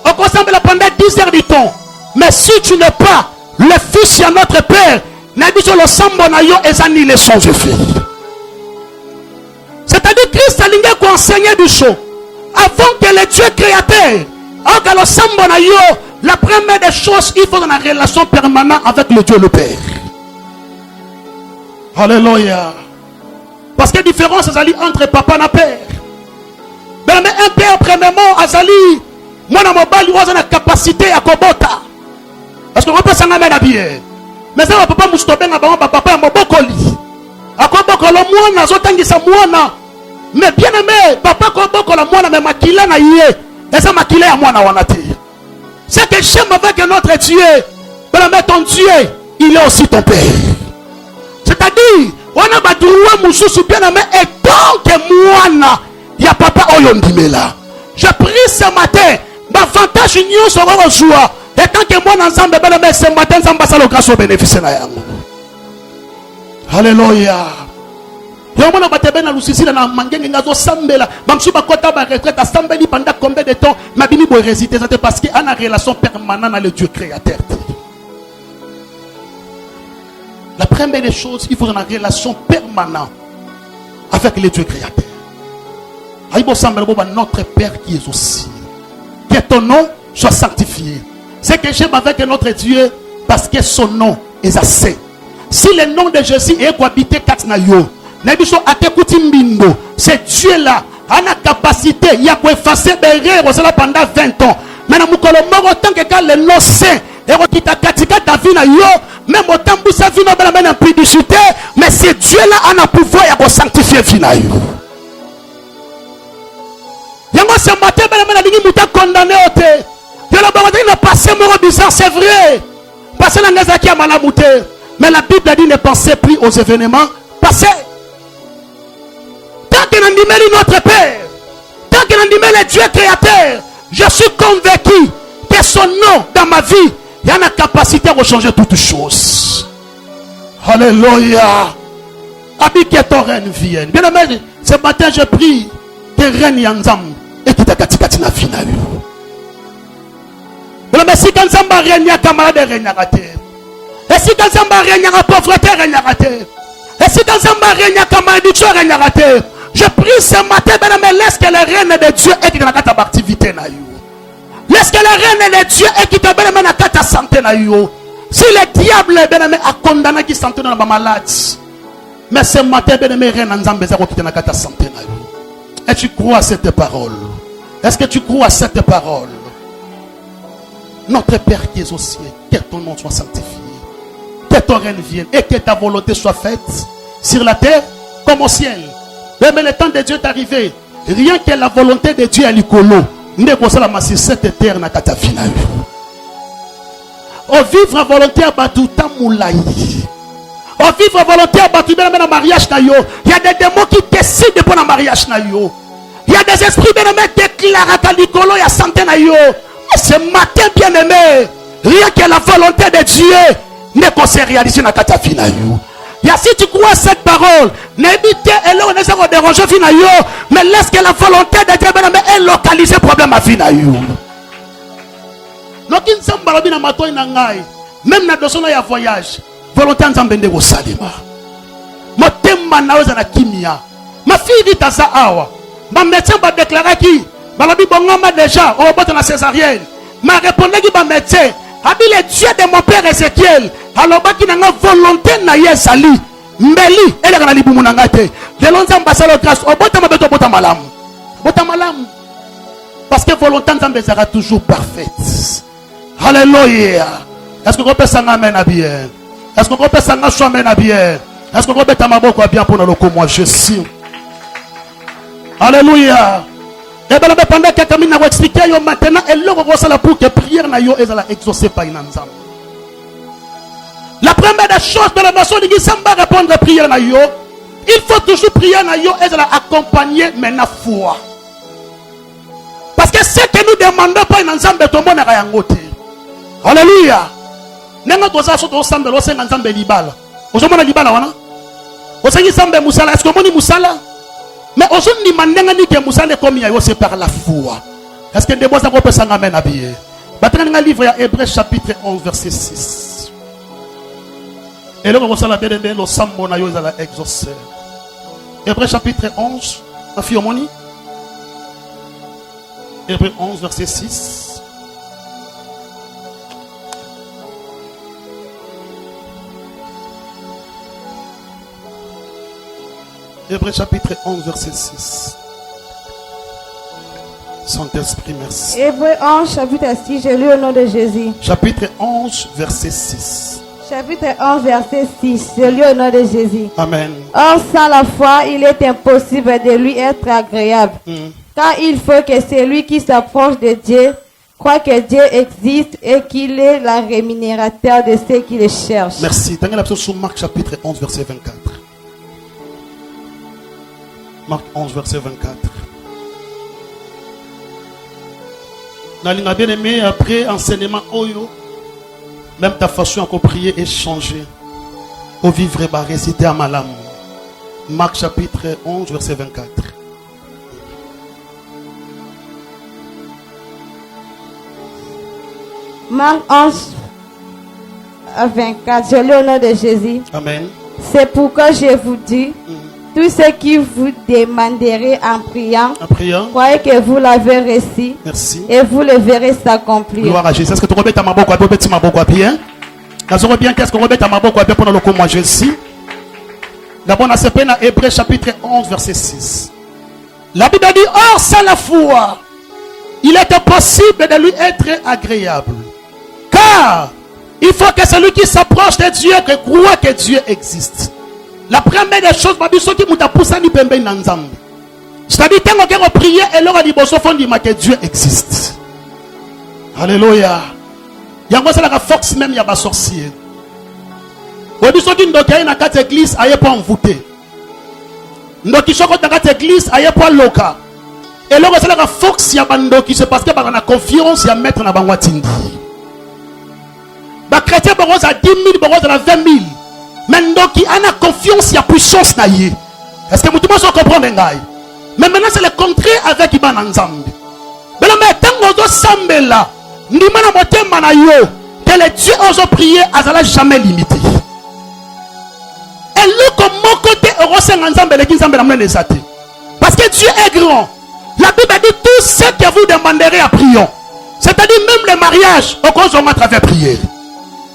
S1: On consomme pendant 10 heures du temps. Mais si tu n'es pas le fils de notre Père, n'a dit le sambonayo et annulé son effet. C'est-à-dire Christ a l'ingé qu'on enseignait du chaud. Avant que le Dieu créateur, avant que le sambonayo, la première des choses, il faut une relation permanente avec le Dieu le Père. Alléluia. Parce que la différence est entre papa et père. Mais un père, premièrement, Azali, moi, dans mon bal, il a la capacité à kobota. Parce que on peut s'en amener à bien. Mais ça, papa, moustoben, papa, mon bokoli. À koboko, le moine, nazotangi sa moine. Mais bien aimé, papa, koboko, le moine, mais makila na yé. Et ça, makila à moine, wanati. C'est que j'aime avec notre Dieu. Mais ton Dieu, il est aussi ton père. C'est-à-dire, on a badouwa moussou bien aimé et tant que moi il y a papa oyondimela. Je prie ce matin, ma fantasme union sera au joie. Et tant que moi ensemble bien aimé ce matin ça va le grâce au bénéfice na yango. Alléluia. Yo mona batebe na lusisi na mangenge ngazo sambela. Bamsu bakota ba retraite sambeli pendant combien de temps ma bini boy résister ça parce que a une relation permanente avec le Dieu créateur. La première des choses, il faut une relation permanente avec le Dieu créateur. Notre Père qui est aussi. Que ton nom soit sanctifié. C'est que j'aime avec notre Dieu parce que son nom est assez. Si le nom de Jésus est cohabité Katnayo, c'est Dieu là, a la capacité, il y a pour effacer des erreurs pendant 20 ans. Mais nous avons autant que quand le nom saint, même autant que ça vient dans l'impudicité, mais c'est Dieu là a un pouvoir à sanctifier Finayo. Yango ce matin, il m'a condamné au thé. Il a passé mon bizarre, c'est vrai. Parce que la a malamouté. Mais la Bible a dit ne pensez plus aux événements passés. Tant que nous dit notre Père, tant que nous dit le Dieu créateur, je suis convaincu que son nom dans ma vie, il y a la capacité à changer toutes choses. Alléluia. Abi que ton règne vienne. Bien aimé, ce matin je prie que règne Yanzam. et qui t'a katikati na vie na yo. Mais si quand Zamba règne camarade règne raté. Et si quand Zamba règne pauvreté règne raté. Et si quand Zamba règne camarade règne raté. Je prie ce matin, mais laisse que le règne de Dieu et qui t'a ta activité na yo. Laisse que le règne de Dieu et qui t'a na ta santé na yo. Si le diable a condamné qui santé dans la malade. Mais ce matin, bien-aimé, rien n'a pas quitter ta santé. Et tu crois à cette parole? Est-ce que tu crois à cette parole? Notre Père qui est aux cieux, que ton nom soit sanctifié, que ton règne vienne et que ta volonté soit faite sur la terre comme au ciel. Mais le temps de Dieu est arrivé. Rien que la volonté de Dieu est l'icolo. N'est pas la masse cette terre n'a qu'à ta vie. Au vivre en volonté à Batouta Moulaï. Au vivre en volonté à Batouta dans mariage na yo. Il y a des démons qui décident pour le mariage na yo. Il y a des esprits bien aimés déclarés à l'icolo et à santé na yo. Ce matin bien aimé, rien que la volonté de Dieu n'est qu'on se réaliser dans ta vie na yo. Et si tu crois à cette parole, n'évitez et là on est en déranger vie na yo, mais laisse que la volonté de Dieu bien aimé est localiser problème à vie na yo. Donc il semble que na mato ina ngai, même na dosono ya voyage, volonté nzambe ndeko salima. Motema na oza na kimia. Ma fille dit à ça awa. Ma médecin va déclarer qui balobi bongoma déjà au bout de la césarienne. Ma répondait qui ba médecin, abi le Dieu de mon père Ézéchiel. Alors ba ki na volonté na yesali. Mbeli ele kana libumu na ngate. De lonza mbasalo grâce au bout de ma beto bota malam. Bota malam. Parce que volonté nzambe sera toujours parfaite. Alléluia. Est-ce que vous pouvez s'en amener à bien? Est-ce que vous pouvez s'en amener à bien? Est-ce que vous pouvez t'amener bien pour le loco? Moi je suis. Alléluia. Et bien pendant que Camille n'a expliqué maintenant, et là on va pour que prière na yo est exaucée par Inanzam. La première des choses de la nation de Gisamba répondre à prière na yo, il faut toujours prier na yo et accompagner maintenant foi. Parce que ce que nous demandons pas Inanzam de ton monde est yangote. Alléluia. Nenga toza so to sambe lo senga nzambe libala. Ozomona libala wana? Osengi sambe musala, est-ce que moni musala? Mais aujourd'hui mandenga ni ke musala comme ya yo c'est par la foi. Est-ce que ndebo za ko pesa ngame na biye? Batanga nga livre ya Hébreux chapitre 11 verset 6. Et là on sala bede lo sambo na yo za la exaucé. Hébreux chapitre 11, ma fille moni? Hébreux 11 verset 6. Hébreux chapitre 11 verset 6. Saint-Esprit, merci.
S2: Hébreux 11 chapitre 6, je lis au nom de Jésus.
S1: Chapitre 11 verset 6.
S2: Chapitre 11 verset 6, je lis au nom de Jésus.
S1: Amen.
S2: Or sans la foi, il est impossible de lui être agréable. Car il faut que celui qui s'approche de Dieu croit que Dieu existe et qu'il est le rémunérateur de ceux qui le cherchent.
S1: Merci. Tenez la sur Marc chapitre 11 verset 24. Marc 11 verset 24. Nalinga bien aimé, après enseignement Oyo, même ta façon à prier est changée. Au vivre et réciter à malam. Marc chapitre 11 verset 24.
S2: Marc 11 24, je lis au nom de Jésus.
S1: Amen.
S2: C'est pourquoi je vous dis, tout ce qui vous demanderez en priant, croyez que vous l'avez reçu.
S1: Merci.
S2: Et vous le verrez s'accomplir.
S1: Gloire à Jésus. Est-ce que tu remets ta main à petit main à bien? Bien, qu'est-ce que tu remets ta main à bien pour le comment Jésus? D'abord, on a ce peine à Hébreux chapitre 11, verset 6. La Bible dit, or, sans la foi, il est impossible de lui être agréable. Car, il faut que celui qui s'approche de Dieu, que croit que Dieu existe. La première des choses, c'est-à-dire que vous priez et l'on a dit que Dieu existe. Alléluia. Il y a une force même, il y a des sorciers. Vous dites que vous avez une église, vous n'avez pas envoûté. Vous avez une église, vous n'avez pas loca. Et là, vous avez une force, il y a qui se passe parce que vous avez confiance, il y a mettre dans la banquatindi. Les chrétiens, vous avez 10 000, vous avez 20 000. Mais donc, il y a confiance, il y a puissance. Est-ce que vous comprenez? Mais maintenant, c'est le contraire avec Iban Nzambi. Belame tango zo sambela ndima na motema na yo que le Dieu oso prier azala jamais limité. Et lui comme mon côté orosenga nzambe le nzambe na mene zate. Parce que Dieu est grand. La Bible dit tout ce que vous demanderez à prier. C'est-à-dire même le mariage au à travers la prière.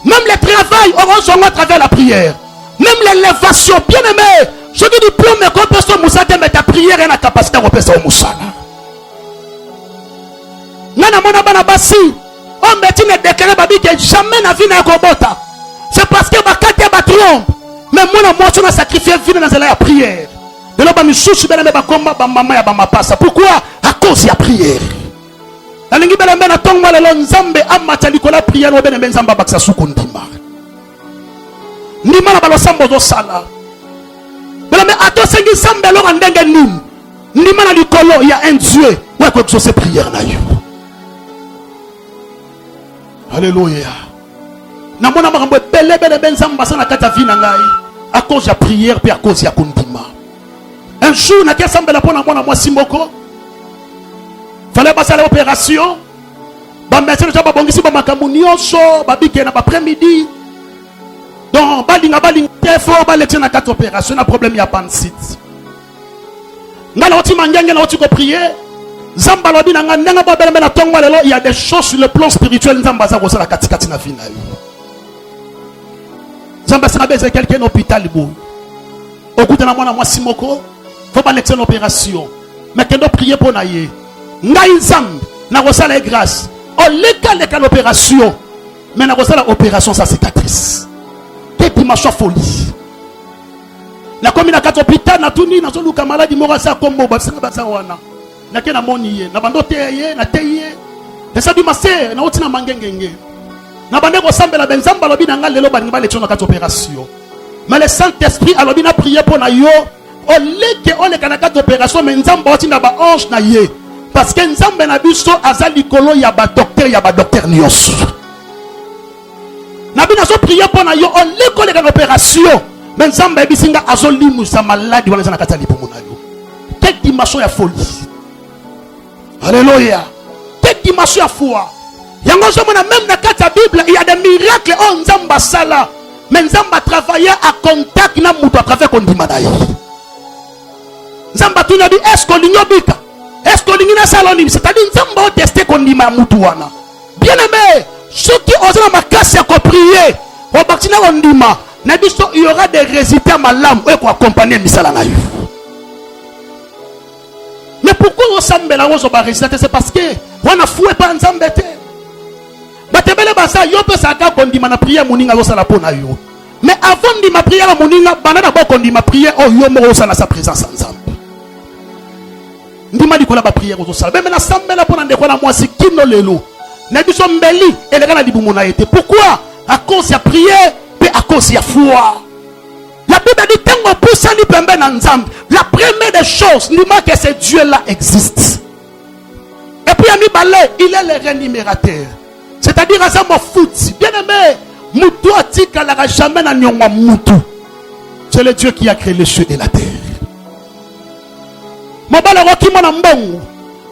S1: Même le travail au à travers la prière. Même l'élévation, bien aimé. Je dis du plus mais quand personne moussate mais ta prière est la capacité à repasser au moussala. Nana mona bana basi. On met une déclaré babi que jamais na vie na kobota. C'est parce que bakate ba trompe. Mais moi on a sacrifié vie dans la prière. De là ba mi souci bana me ba komba ba mama ya ba mapasa. Pourquoi? À cause de la prière. La lingi bela mena tongwa lelo nzambe amata likola prière no bene nzamba baksa suku ndima. Ndima na balo sambo zo sala. Bela me ato sengi sambe lo ndenge nim. Ndima na likolo ya un Dieu. Ouais quoi que ce prière na yo. Alléluia. Na mona makambo bele nzamba sana kata vina ngai. À cause de la prière puis à cause de la kondima. Un jour na kesambe la pona mona mwasi moko. Fallait passer à l'opération. Bah médecin déjà ba bongisi ba makambo nyonso ba bike na ba après-midi. Donc balinga fort ba lecture na 4 opérations na problème ya pancite. Ngala oti mangenge na oti ko prier. Zamba lobi na nganga ba bele na tongo lelo il y a des choses sur le plan spirituel nzamba za ko sala katikati na vie na yo. Zamba sa beze quelqu'un hôpital bo. Okuta na mwana mwasi moko faut ba lecture l'opération. Mais kendo prier pour na ye. Ngai nzambe na kosala grâce o leka l'opération mais na kosala opération sa cicatrice que dimension folie na komi na 4 hôpital na tuni na zoluka maladie moko sa kombo basenga basa wana na ke na moni ye na bando te ye na te ye esa bi maser na otina mangengenge na bande ko sambela benzamba lobi na ngal lelo baninga ba lecture na 4 opération mais le Saint-Esprit alobi na prier pour na yo o leka na 4 opération mais nzamba otina ba ange na ye. Parce que nzambe na biso azali kolo ya ba docteur nyonso. Na bina so prier pour na yo on l'école de l'opération. Mais nzambe bisinga azolimu sa maladie wana na katali pour na yo. Quelle dimension ya folie. Alléluia. Quelle dimension ya foi. Yango so mona même na kata Bible il y a des miracles on nzamba sala. Mais nzamba travailler à contact na mutu à travers kondima na yo. Nzamba tu nabi est-ce qu'on lignobika? Est-ce que l'ingénieur salonim, c'est-à-dire nous avons testé qu'on dit ma moutouana. Bien aimé, ceux qui osent ma casse à prier, au bâtiment on dit ma, il y aura des résultats malams et pour accompagner Missalanaï. Mais pourquoi on s'en met là aux résultats? C'est parce que on a foué pas ensemble. Batebele basa yo peut ça qu'on dit ma prière moninga lo sala pona yo. Mais avant de ma prière moninga banana ba qu'on dit ma prière oh yo mo sa na sa présence ensemble. Ndima di kola ba prière au sala même na sambela pona ndeko na mwasi kino lelo na biso mbeli eleka na libumu na été. Pourquoi? À cause de la prière et à cause de la foi. La Bible dit tango poussa ni pembe na nzambe. La première des choses ndima que ce Dieu là existe. Et puis ami balé il est le rémunérateur. C'est-à-dire à ça mo foot bien aimé mutu atika la jamais na nyongwa mutu. C'est le Dieu qui a créé les cieux et la terre. Mobala roki mona mbongo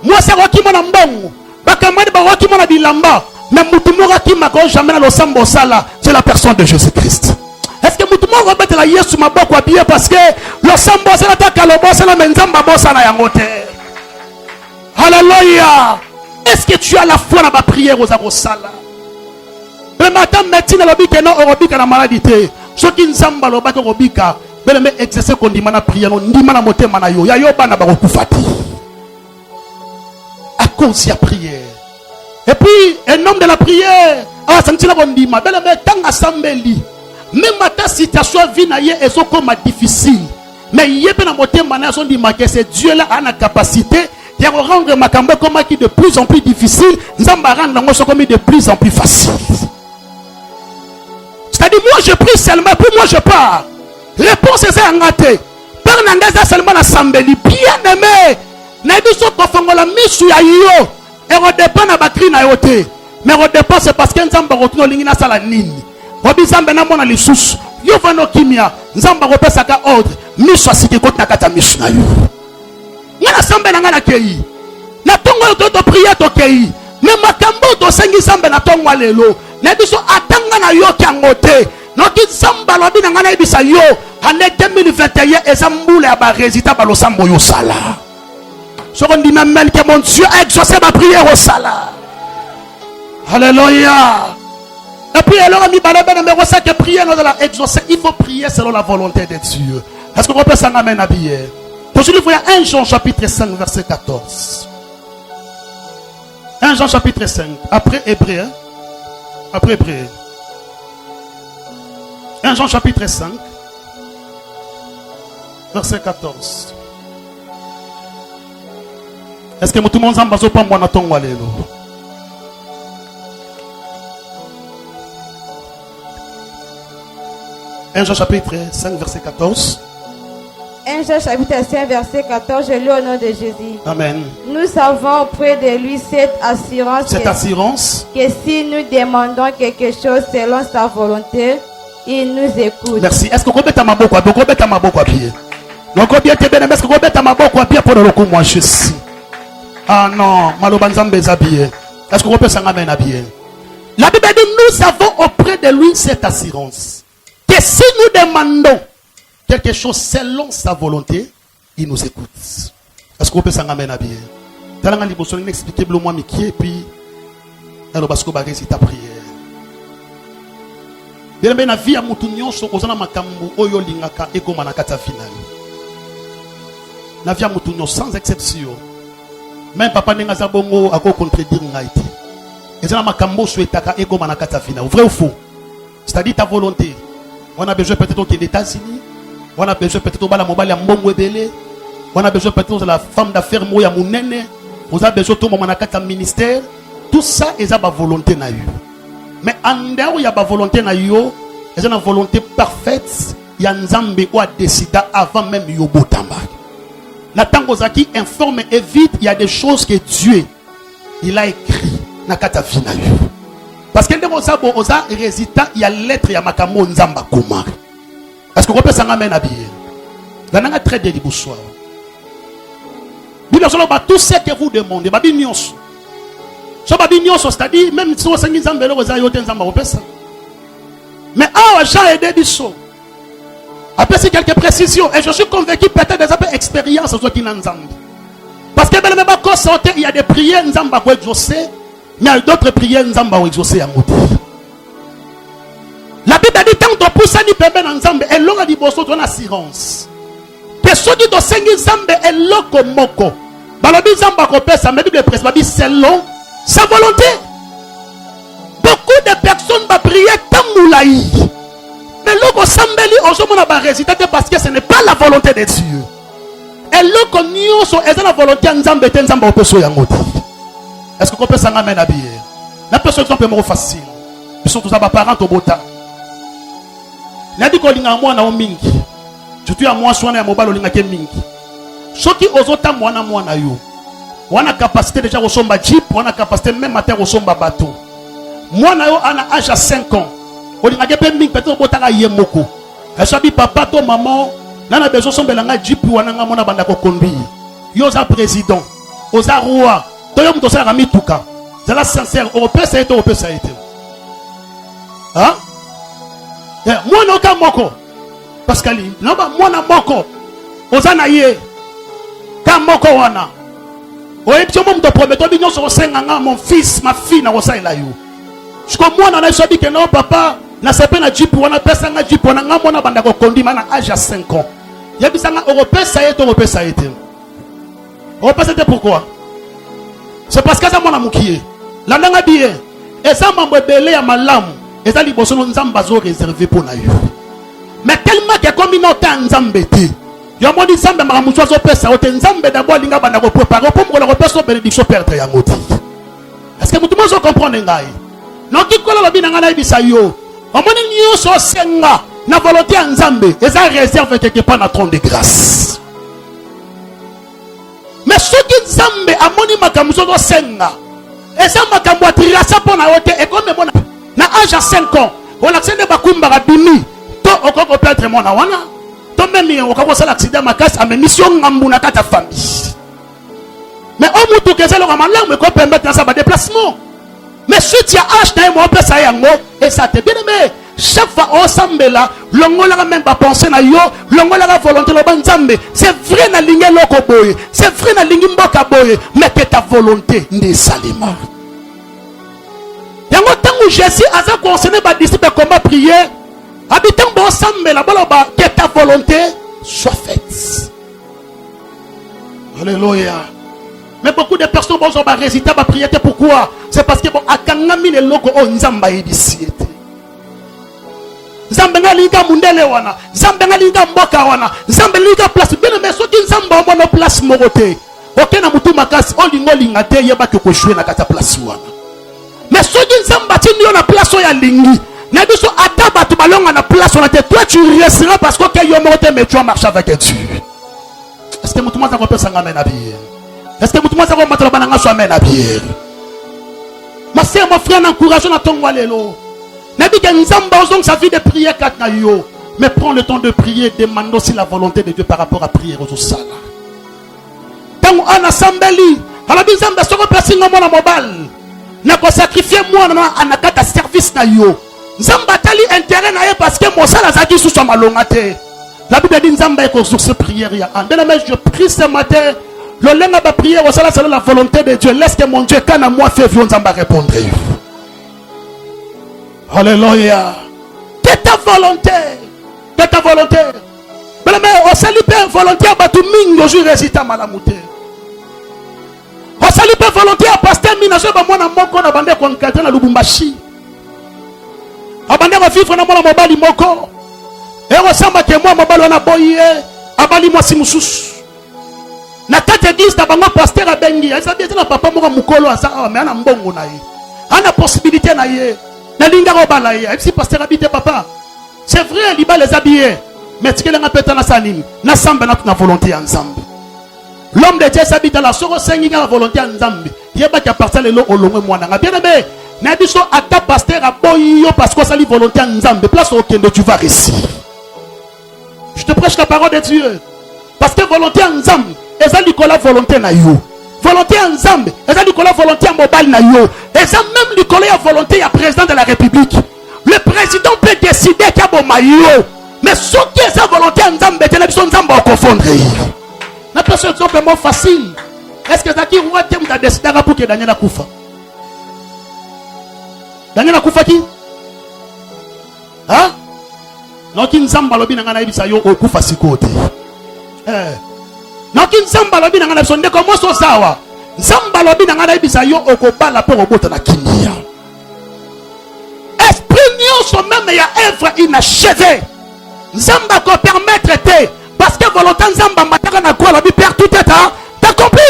S1: mwasa roki mona mbongo bakamadi ba roki mona bilamba mais mutumoka ki mako jamais na losambo sala c'est la personne de Jésus-Christ. Est-ce que mutumoka bete la Yesu maboko bien parce que losambo sala ta kalobo sala menzamba bosa na yangote. Alléluia. Est-ce que tu as la foi dans ma prière aux agosala? Le matin médecine lobi que non orobika na maladie te soki nzamba lobaka orobika mais me exercer qu'on dit mana prière non dit mana motema na yo ya yo bana ba kufati à cause de la prière. Et puis un homme de la prière ah ça ntila qu'on dit ma belle me tanga sambeli même ta situation vie na ye et so comme difficile mais yebe na motema na son dit ma que c'est Dieu là a la capacité de rendre makambo comme qui de plus en plus difficile nzamba rendre ngo so comme de plus en plus facile. C'est-à-dire moi je prie seulement puis moi je pars. Réponse est engagée. Bernandez a seulement la sambeli bien aimé. N'abiso kofongola misu ya yo. Et redépend na batterie na yote. Mais redépend c'est parce que nzamba rotino lingina sala nini. Robi nzamba na mona lisusu. Yo vano kimia. Nzamba repesa ka ordre. Misu asiki koti na kata misu na yo. Ngana sambela ngana kei. Na tongo to prier to kei. Mais makambo to sengi sambe na tongo lelo. Na biso atanga na yo kangote. Noki samba lobi na ngana ibisa yo. Ane 2021 ezambule aba résultat balo sambo yo sala. Soko ndina mel que mon Dieu a exaucé ma prière au sala. Alléluia. Et puis alors ami balaba numéro 5 que prier nous la exaucer, il faut prier selon la volonté de Dieu. Est-ce que vous pouvez s'en amener habillé? Aujourd'hui il y a 1 Jean chapitre 5 verset 14. 1 Jean chapitre 5 après Hébreu. Après Hébreu. 1 Jean chapitre 5 verset 14. Est-ce que tout le monde s'en base pas moi na tongo lelo? 1 Jean chapitre 5 verset 14.
S2: 1 Jean chapitre 5 verset 14, je lis au nom de Jésus.
S1: Amen.
S2: Nous avons auprès de lui cette assurance que si nous demandons quelque chose selon sa volonté, il nous écoute.
S1: Merci. Est-ce que vous mettez ma boque à pied? Donc, bien te bénir. Est-ce que vous mettez ma boque à pied pour le coup, moi, je suis. Ah non, Malobanzam Bézabie. Est-ce que vous pouvez s'en amener habillé? La Bible dit, nous avons auprès de lui cette assurance que si nous demandons quelque chose selon sa volonté, il nous écoute. Est-ce que vous pouvez s'en amener habillé? T'as l'en liboson inexplicablement miqué et puis alors parce que vous avez ta prière. Bien bien la vie à mutunyo so ozana makambu oyo lingaka eko manakata final. La vie à mutunyo sans exception. Même papa nenga zabongo ako contredire ngaiti. Ezana makambo so etaka eko manakata final. Vrai ou faux? C'est-à-dire ta volonté. On a besoin peut-être aux États-Unis. On a besoin peut-être au Balamobali à Mbongo Ebele. On a besoin peut-être de la femme d'affaires Moya Mounene. On a besoin de mon ministère. Tout ça, c'est la volonté na yo. Mais en dehors, il y a la volonté na yo. Il y a une volonté parfaite. Il y a un Nzambe qui a décidé avant même Yobo Tamba. La Tangozaki informe et vite. Il y a des choses que Dieu il a écrit. Nakata fina yo. Parce que oza résultat, il y a lettre, il y a makamo Nzamba Kumar. Est-ce que vous pouvez s'en amener habillé? Vous avez très bien dit bonsoir. Tout ce que vous demandez, c'est-à-dire, même si vous avez un Nzamba, vous avez un Nzamba. Mais Jean a aidé Bissot. Après, c'est quelques précisions. Et je suis convaincu peut-être des expériences qui n'ont Nzamba. Parce que il y a des prières Nzamba qui exaucent. Mais il y a d'autres prières Nzamba qui exaucent à Mouti. La Bible dit tant que pour ça ni pembe na Nzambe et longa di boso ton assurance. Que ceux qui do sengi Nzambe et loko moko. Balobi Nzamba ko pesa mais Bible presse babi selon sa volonté. Beaucoup de personnes va prier tamoulaï. Mais loko sambeli ozomona ba résultat parce que ce n'est pas la volonté de Dieu. Et loko nyonso est la volonté Nzambe te Nzamba opeso ya ngoti. Est-ce que vous pouvez s'en amener habillé? La personne qui est un peu facile. Ils sont tous à parents au bota. N'a dit qu'on a moi na mingi. Surtout à moi soin à mobile olinga ke mingi. Ce qui ozota moi na yo. On a capacité déjà au somba jeep, on a capacité même à terre au somba bateau. Moi na yo ana âge à 5 ans. Olinga ke mingi peut-être bota ka yemoko. Et ça dit papa to maman, na na besoin somba langa jeep wana nga mona banda ko conduire. Yo za président, oza roi. Toyom to sa rami tuka. C'est la sincère, européen ça a été. Hein? Moi non ka moko. Parce que moi na moko. Ozana ye. Ka moko wana. Oye pio mo to prometto bi nyonso osenga nga mon fils, ma fille na osaila yo. Jusqu'au moi na so dit que non papa, na sepe na jeep wana pesa nga jeep wana nga mona banda ko kondi mana âge à 5 ans. Yebisanga européen ça a été. Européen c'était pourquoi? C'est parce que ça mon amukié. La nanga bien. Et ça m'a belé à malam. Et ça liboso nzamba zo réservé pour na yo. Mais tellement que comme il n'entend nzambe te. Yo mo di nzambe maramuso zo pesa o te nzambe d'abord linga banda ko préparer pour mo le repeso bénédiction perdre ya ngoti. Est-ce que tout le monde comprend ngai? Non ki kola lo binanga na ibisa yo. Omoni nyoso senga na volonté ya nzambe. Et ça réserve quelque part na trône de grâce. Mais ceux qui nzambe amoni makamuso do senga. Et ça makambo atirasa pona yote et comme mon na âge à 5 ans on a accès de bakumba rabimi to okoko perdre mon wana to même okoko sala accident makasi a mission ngambuna kata famille Mais au bout de ça, le ramalan, mais qu'on permet dans sa déplacement. Mais si tu as acheté un mot, ça y est, et ça te bien aimé. Chaque fois, on s'en là, l'on a même pas pensé na yo, l'on a la volonté de l'obenzambe. C'est vrai na ligne loko boye, c'est vrai na ligne mboka boye, mais que ta volonté n'est salima. Yango tangu Jésus a ça concerné ba disciples comment prier. Habitant bon ensemble là, que ta volonté soit faite. Alléluia. Mais beaucoup de personnes vont résister à prier. Pourquoi? C'est parce que bon, à Kangami le loco on nzamba ici. Zambanga linga mundele wana, zambanga linga mboka wana, zambanga linga place. Bien mais so ki nzamba mo no place morote. Ok na mutu makasi on lingo linga te yeba ke ko jouer na kata place wana. Mais so ki nzamba ti nyo na place ya lingi. Na biso ata batu balonga na place wana te. Toi tu resteras parce que yo morote mais tu vas marcher avec Dieu. Est-ce que mutu masa ko pesa ngame na biye? Est-ce que mutu masa ko matala bananga so amena biye? Ma sœur, mon frère, encourageons à ton walelo. Sa vie de prière, mais prends le temps de prier, demande aussi la volonté de Dieu par rapport à prier aux sala. Quand on a sambeli, alors dit Zamba sera placé dans mon mobile. N'a pas sacrifié moi en akata service na yo. Zamba tali intérêt na yo parce que mon sala zaki sous sa malongate. La Bible dit Zamba est sur ce prière ya. Bien aimé, je prie ce matin. Le lenga ba prière au sala c'est la volonté de Dieu. Laisse que mon Dieu quand à moi fait vieux Zamba répondre. Alléluia. Que ta volonté. Que ta volonté. Mais au salut volonté à Batou Mingo, je résiste à Malamouté. Au salut volonté à Pasteur Minaso, moi, na moko na bande kon kadre na Lubumbashi. Abande va vivre na mona mobali moko. Et ressemble que moi mobali na boye, abali moi simusus. Na tête église ta bango pasteur abengi, ça bien na papa moko mukolo asa, mais ana mbongo na ye. Ana possibilité na ye. Si pasteur habite papa, c'est vrai, il va les habiller. Mais tu as pété dans sa ligne. N'a pas volonté ensemble. L'homme de Dieu s'habite à la soro sengi la volonté ensemble. Il y a pas qu'à partir de l'eau au long mois. Bien aimé, n'a dit so à ta pasteur à boyo parce que ça lui volonté ensemble. Place au kendo tu vas réussir. Je te prêche la parole de Dieu. Parce que volonté ensemble, et ça lui colle la volonté na yo. Volonté ensemble, et ça dit que la volonté en mobile na yo. Et ça même du collège à volonté à président de la République. Le président peut décider qu'il y a bon maillot. Mais ce qui est sa volonté ensemble, c'est la personne ensemble à confondre. La personne est simplement facile. Est-ce que ça qui roi thème t'a décidé pour que Daniel Akoufa? Daniel Akoufa qui? Hein? Non qui nzamba lobi na ngana ibisa yo okufa sikote. Non qui nzamba lobi na ngana sonde comme so sawa. Nzamba lobi na ngana ibisa yo okobala pe robota na kinia. Esprit nyonso même ya œuvre inachevée. Nzamba ko permettre te parce que volonté nzamba mataka na quoi lobi père tout est accompli.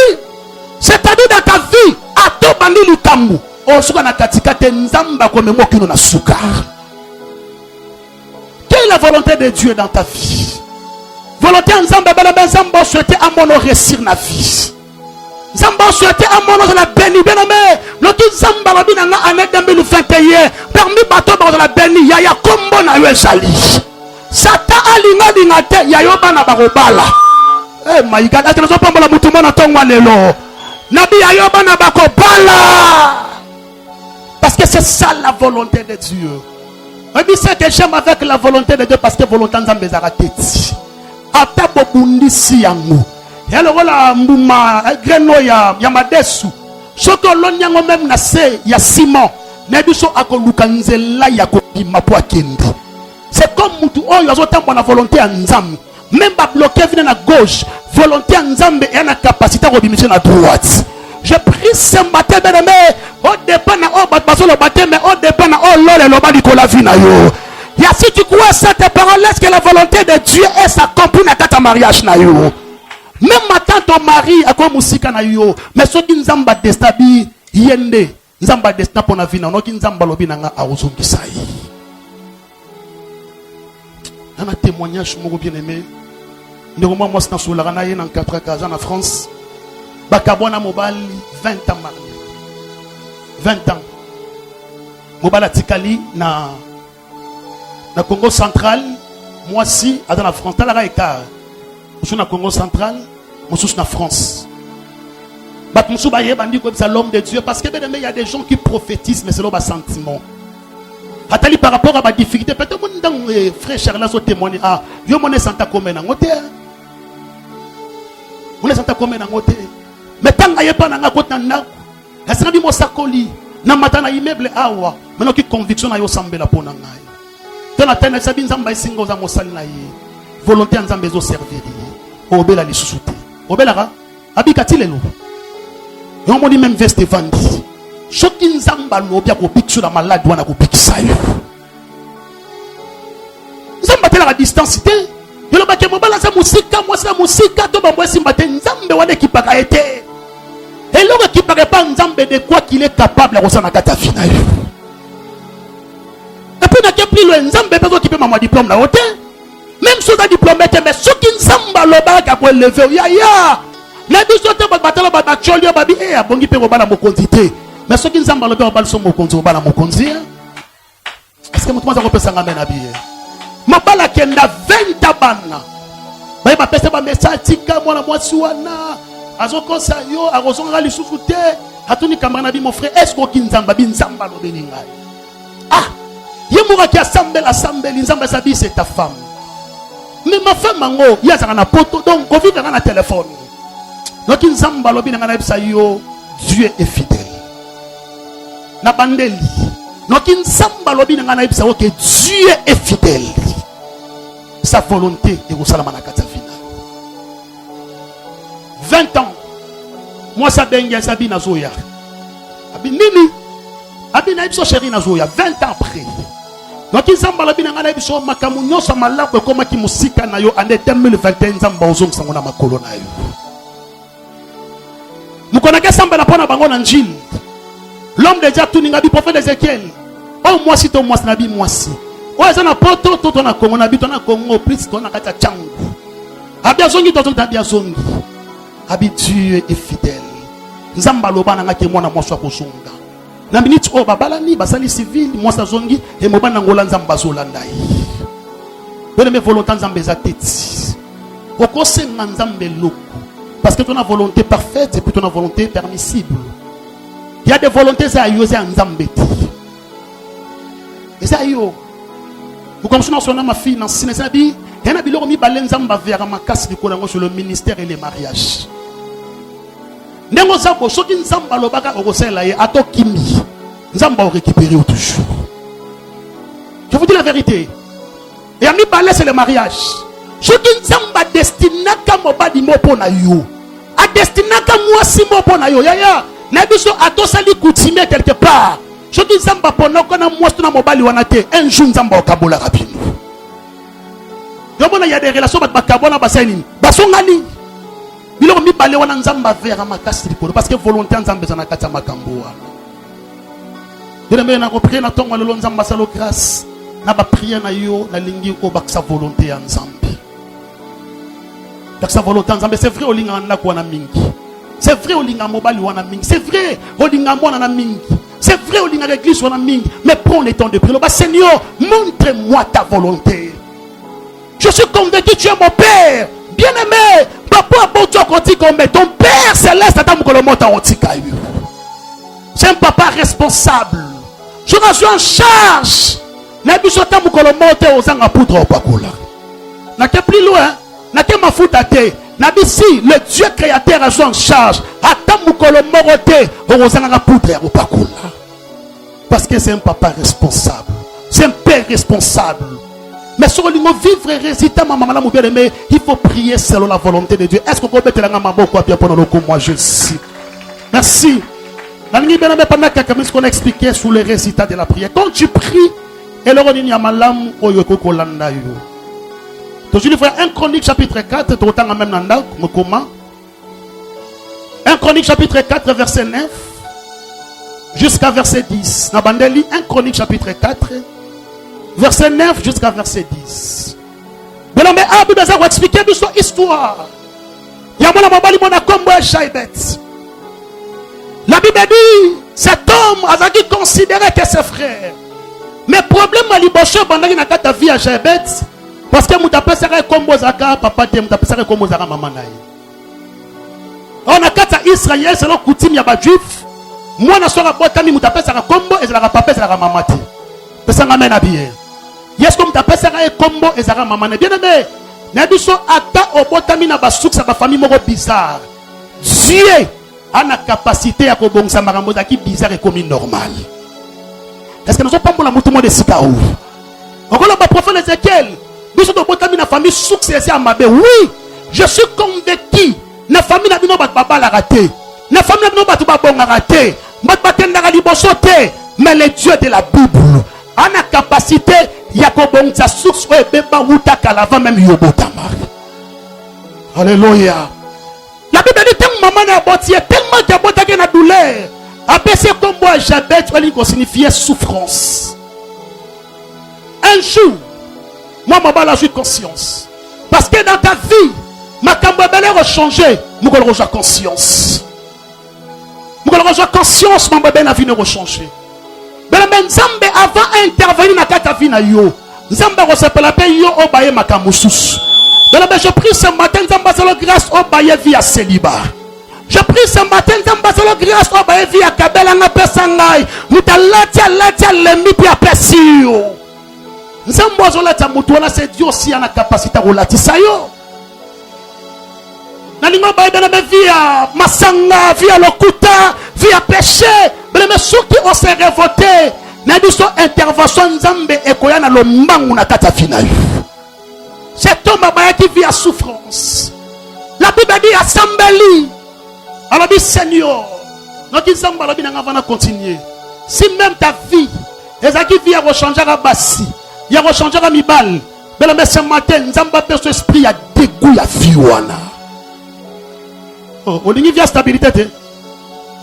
S1: C'est-à-dire dans ta vie à to bandi likambu. O suka na katika te nzamba ko memo kino na suka. Quelle est la volonté de Dieu dans ta vie? Volonté nzamba bala nzamba souhaiter à mon réussir na vie. Nzamba souhaiter à mon la béni bien aimé. Loki nzamba lobi na année 2021 parmi bateau dans la béni ya kombo na yo sali. Satan alinga dingate ya yo bana bakobala. Eh my God, atelo so pambola mutu mona tongwa lelo. Nabi ya yo bana bakobala. Parce que c'est ça la volonté de Dieu. On dit c'est que j'aime avec la volonté de Dieu parce que volonté nzambe za rateti. Ata bobundisi yango. Ya le wala mbuma greno ya madesu. Soko lonyango même na se ya Simon. Na biso akoluka nzela ya kokima po akende. C'est comme mutu oyo azotambo na volonté ya nzambe. Même ba bloquer vient à gauche, volonté ya nzambe et na capacité à rebimisser à droite. Je prie ce matin bien aimé, au dépend na o batbaso le baptême mais au dépend na o lole lo bali ko la vie na yo. Ya si tu crois cette parole, est-ce que la volonté de Dieu est s'accomplit na ta mariage na yo. Même matin ton mari a comme musika na yo, mais ce qui nzamba destabi yende, nzamba destin pour na vie na no ki nzamba lobi na nga awuzongisa yi. Un témoignage bien aimé. Nous sommes en 4 ans en France. Bakabona Mobile 20 ans marié. 20 ans. Mobile a Tikali na Congo central. Moi aussi, dans la France. Je suis dans Congo central. Moi aussi, dans France. C'est l'homme de Dieu. Parce que il y a des gens qui prophétisent, mais c'est leur sentiment. Par rapport à ma difficulté, peut-être que frère Charles a témoigné. Ah, je m'en santa comme un côté. On est santa comme un côté. Mais tant qu'il n'y a pas de côté, est-ce que je suis na matana immeuble awa. Maintenant qui conviction na yo sambela pona ngai. Dans la tête, ça binza mba singo za mosali na ye. Volonté nzambe zo servir. Obela li susute. Obela ka abikati lelo. Yo moni même veste vandi. Choki nzamba lobia ko biksu la malade wana ko bikisa yo. Nzamba tela la distance te. Yo loba ke mobala sa musika, moi sa musika to ba mwesi mbate nzambe wana ki paka ete. Et l'homme qui ne paraît pas nzambe de quoi qu'il est capable de ressentir la fina. Et puis n'a plus loin nzambe besoin qui peut m'avoir diplôme là haute. Même si on a diplôme mais ceux qui nzamba loba qui a levé ya ya. Na biso te ba batala ba choli ba bi e abongi pe ko bala mokonzité. Mais ceux qui nzamba loba ba so mokonzi ko bala mokonzi. Est-ce que mutu maza ko pesa ngame na biye? Mabala kenda 20 abana. Ba ba pesa ba message tika mwana mwasi wana. Azokosa yo arozonga lisusu te atuni kamana bi mon frère est-ce qu'on kinzamba binzamba lo beninga ah yemoura ki assemble nzamba sabi c'est ta femme mais ma femme mango ya zaka na poto donc ko vivre na téléphone donc nzamba lo beninga na bisa yo Dieu est fidèle na bandeli donc nzamba lo beninga na bisa que Dieu est fidèle sa volonté et rosalama na kata 20 ans. Moi, ça dengue, ça bin azoya. Abi nini? Abi na ibso chéri nazoya. 20 ans après. Donc, ils ont balabé dans la ibso makamunyo sa malako comme qui musika na yo année 2021 zamba ozong sangona makolo na yo. Mukonaka samba na pona bango na njil. L'homme de Dieu tout ninga bi prophète Ézéchiel. Oh moi si to moi na bi moi si. Ouais ça na poto to na Congo na bi to na Congo plus to na kata changu. Abi azongi to abi azongi. Abi Dieu est fidèle. Nzamba loba na ngake mwana mwaswa kozonga. Na minute o babalani basali civil mwasa zongi e mobana ngola nzamba zolanda yi. Bele me volonté nzambe za teti. Okose nzambe loko. Parce que tu as une volonté parfaite et puis tu as une volonté permissible. Il y a des volontés à yoser nzambe. Et ça yo. Vous comme sur ma fille dans cinéma il y en a biloko mi balenza vers ma casse du Congo sur le ministère et les mariages. Nengo zabo soki nzamba lobaka okosela ye ato kimi. Nzamba o récupérer toujours. Je vous dis la vérité. Et a mi balé c'est le mariage. Soki nzamba destinaka mobadi mopo na yo. A destinaka mwasi mopo na yo. Yaya, na biso ato sali coutumier quelque part. Soki nzamba pona kona mwasi na mobali wana te. Un jour nzamba okabola rapidement. Il y a des relations avec Bakabona Bassaini. Basongani. Il a mis balé wana nzamba vers ma casse parce que volonté nzamba zana kata makamboa. Il a mis na prier na tonga le nzamba salo grâce. Na ba prier na yo na lingi ko baksa volonté nzambe. Baksa volonté nzambe c'est vrai olinga na ko na mingi. C'est vrai olinga mobali wana mingi. C'est vrai olinga mona na mingi. C'est vrai olinga l'église wana mingi. Mais prends le temps de prier. Bah Seigneur, montre-moi ta volonté. Je suis convaincu que tu es mon Père. Bien-aimé. Papa, ton Père céleste, c'est un papa responsable. Je suis en charge. Plus loin. Le Dieu créateur a en charge. Parce que c'est un papa responsable. C'est un père responsable. Mais sur le niveau vivre et résister, il faut prier selon la volonté de Dieu. Est-ce qu'on peut mettre la main pendant le coup? Moi je suis. Merci. On a expliqué sur les résultats de la prière. Quand tu pries, et le roi malam oyoko kolanda yo. Donc je livre 1 Chronique chapitre 4, tu autant même nanda comment 1 Chronique chapitre 4 verset 9 jusqu'à verset 10. Nabandeli 1 Chronique chapitre 4 verset 9 jusqu'à verset 10. Mais Abou va expliquer son histoire. Il y a mon mobali mon akombo et Jaibet. La Bible dit cet homme a considéré que ses frères. Mais problème à l'ibosho bandaki na kata vie à Jaibet parce que mutapesaka kombo zaka papa te mutapesaka kombo zaka mama naye. On a kata Israël selon coutume ya ba juif. Moi na soka botami mutapesa ka kombo ezala papa ezala mamati. Pesa ngame na biye. Yes comme mutapesa ka kombo ezala mama na bien aimé. Na biso ata obotami na ba suksa ba famille moko bizarre. Dieu a la capacité à kobongsa makambo qui bizarre et comme normal. Est-ce que nous sommes pas pour la mouton de Sikaou? Encore le prophète Ézéchiel, nous sommes dans la famille succès à Mabé. Oui, je suis convaincu. La famille n'a pas de papa la raté. La famille n'a pas de papa la raté. Mais le Dieu de la Bible a la capacité à kobongsa succès et beba wuta kalava même yobotama. Alléluia. La Bible dit que maman n'a pas tellement de bonté qu'il y a douleur. Après comme moi, Jabet, ça signifiait souffrance. Un jour, moi, je suis conscience. Parce que dans ta vie, ma cambabelle a changé. Je vais conscience. Je vais conscience, ma belle vie a changé. Mais Nzambe avant d'intervenir dans ta vie, Nzambe a s'appelle la paix, yo obaye makamusus. Mais je prie ce matin, Nzambe a grâce obaye via célibat. Je prie ce matin, Nzambasolo grâce au baye via kabela nga pesangai. Mutalati lemi pi apesio. Nzambasolo ta mutuana c'est Dieu aussi a la capacité à latisa yo. Na lingo baye bana via masanga, via lokuta, via péché. Mais ceux qui ont se révolté, na biso intervention Nzambe ekoya na lombangu na kata fina yo. Cet homme baye qui vit à souffrance. La Bible dit assembly. Alors, Seigneur, notre Nzambe va continuer. Si même ta vie, les qui vit à rechanger à Bassi, il y a rechanger à Mibal, mais ce matin, Nzamba perd son esprit à dégoût à Fiwana. Oh, on dit via stabilité.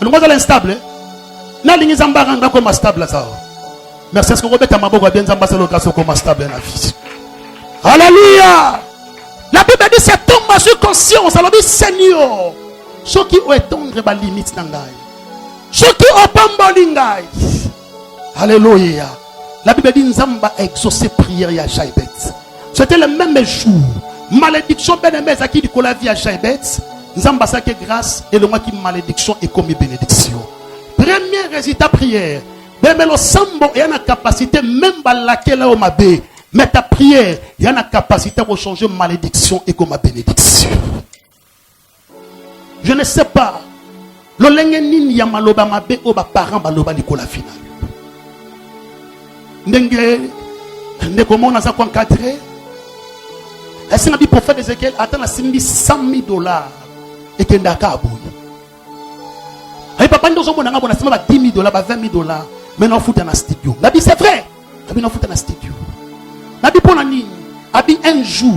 S1: On va l'instable. Na lingi Nzamba ranga comme stable ça. Merci à ce que Robert Amaboko bien Nzamba c'est l'occasion comme stable dans la vie. Alléluia. La Bible dit c'est ton ma conscience. Alors, Seigneur. Ceux qui ont étendre ma limite dans la ceux qui ont pas m'bolingai. Alléluia. La Bible dit Nzamba a exaucé prière à Jaibet. C'était le même jour. Malédiction bien-aimée à qui dit la vie à Jaibet. Nzamba sa que grâce et le mois qui malédiction est comme bénédiction. Premier résultat prière. Mais le sambo il y a une capacité même à laquelle on m'a bé. Mais ta prière il y a une capacité à changer malédiction et comme bénédiction. Je ne sais pas. Le lengeni ya maloba mabe o ba parents baloba likola final. Ndenge comment on a ça encadré. Est-ce que le prophète Ézéchiel attend la simbi $100,000 et que ndaka abou. Ay papa ndo zo mona ngabona sima ba $10,000 ba $20,000 mais non fout dans studio. Nabi c'est vrai. Nabi non fout dans studio. Nabi pona nini? Abi un jour.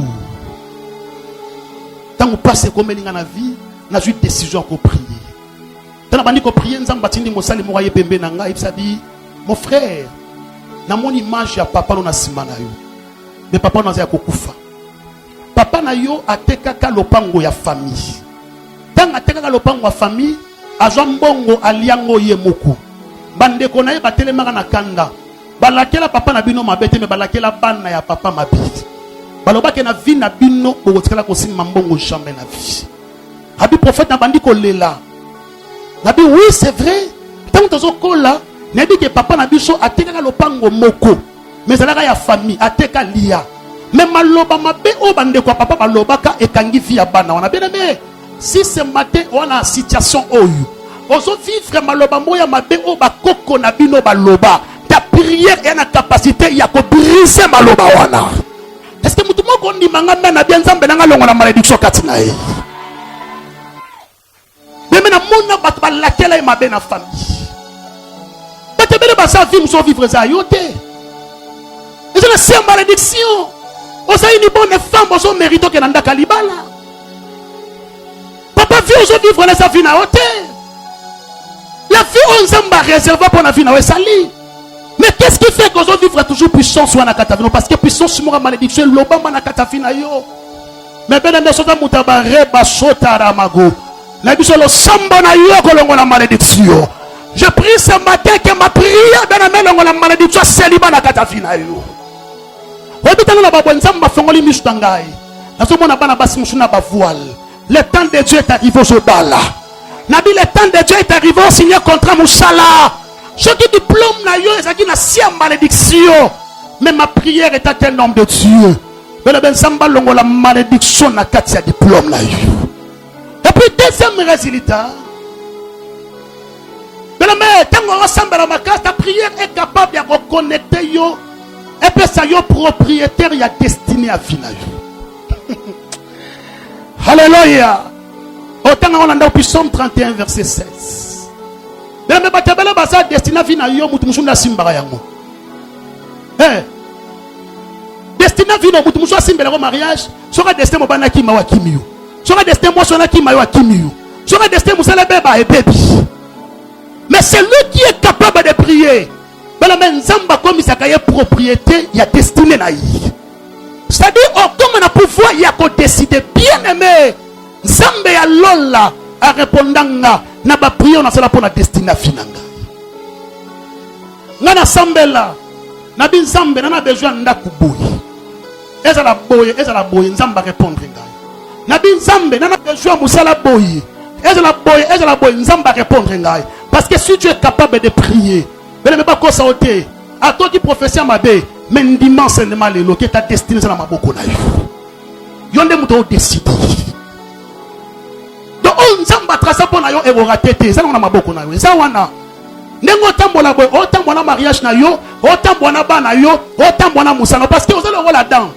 S1: Tant on passe comme dans la vie n'a eu décision pour prier. Dans la bande qu'on prier, nous avons bâti mon salut, mon royaume bébé nanga. Il s'est dit, mon frère, dans mon image, il y a papa non asimana yo. Mais papa non a kokufa. Papa na yo a tekaka lopango ya famille. Tant a tekaka lopango ya famille, a jambongo aliango ye moku. Bande kona ye batele mara na kanda. Balakela papa na bino mabete me balakela bana ya papa mabite. Baloba ke na vie na bino bokotikala kosima mbongo jamais na vie. Abi prophète n'a pas dit qu'on l'est là. Nabi oui c'est vrai. Tant que tu là, n'a dit que papa n'a dit so ateka le pango moko. Mais ça la ya famille ateka lia. Mais maloba mabe o bande quoi papa maloba ka e kangi via bana. On a bien aimé. Si ce matin on a situation oyu. Ozo vivre maloba moya mabe o ba koko na bino baloba. Ta prière et na capacité ya ko briser maloba wana. Est-ce que mutumo ko ndi manga na bien Nzambe na longo na malédiction katina e. Mais maintenant, mon abat va laquelle est ma belle famille. Mais tu veux pas ça vivre ça yote. Et c'est une malédiction. On a une bonne femme, on mérite que nanda kalibala. Papa vie on vivre dans sa vie na yote. La vie on s'en réserve pour la vie na sali. Mais qu'est-ce qui fait qu'on vivre toujours puissance ou na katavino parce que puissance mora malédiction l'obama na katafina yo. Mais ben de sota mutabare ba sota ramago. Je prie ce matin que ma prière dans la malédiction célibat na katafina yo. Obitana na babonza mbafongoli mishutangai. Nazo mona bana basi mushuna ba voile. Le temps de Dieu est arrivé au bala. Nabi, le temps de Dieu est arrivé au signer contrat Moussala. Je dis diplôme na yo, et na sia malédiction. Mais ma prière est à un homme de Dieu. Mais le ben samba longo la malédiction na katia diplôme na yo. Et puis deuxième résultat. Mais le mais tant on ressemble à ma case, ta prière est capable de reconnecter yo. Et puis ça yo propriétaire y a destiné à vie na yo. Alléluia. Autant on a au Psaume 31 verset 16. Mais le batabela basa destiné à vie na yo mutu na simba yango. Destiné à vie na mutu musu simba le mariage, sera destiné mo bana ki mawa kimiyo. Sera destiné mo sona ki mawa kimiyo. Sera destiné musala beba et baby. Mais c'est lui qui est capable de prier. Mais la même Zamba comme ça a propriété, il y a destiné na yi. C'est-à-dire, comme on a pouvoir, il y a qu'à décider. Bien aimé, Zambé à l'ola, à répondre, n'a pas prié, on a cela pour la destinée finanga. N'a Zambé là, n'a bien Zambé, n'a besoin d'un kuboui. Et ça la boye, Zamba répondre. N'a bien Zambé, n'a besoin de Moussala boye. Et ça la boye, Zamba répondre. Parce que si tu es capable de prier, mais ne pas quoi ça ôter. À toi qui professeur m'abbé. Mais dimanche c'est mal le que ta destinée c'est la maboko na yo. Yonde muto décider. Donc on zamba trasa pour na yo et raté ça na maboko na yo. Ça wana. Nengo tambola boy, autant na mariage na yo, autant na ba na yo, autant na musanga parce que vous allez voir là-dedans.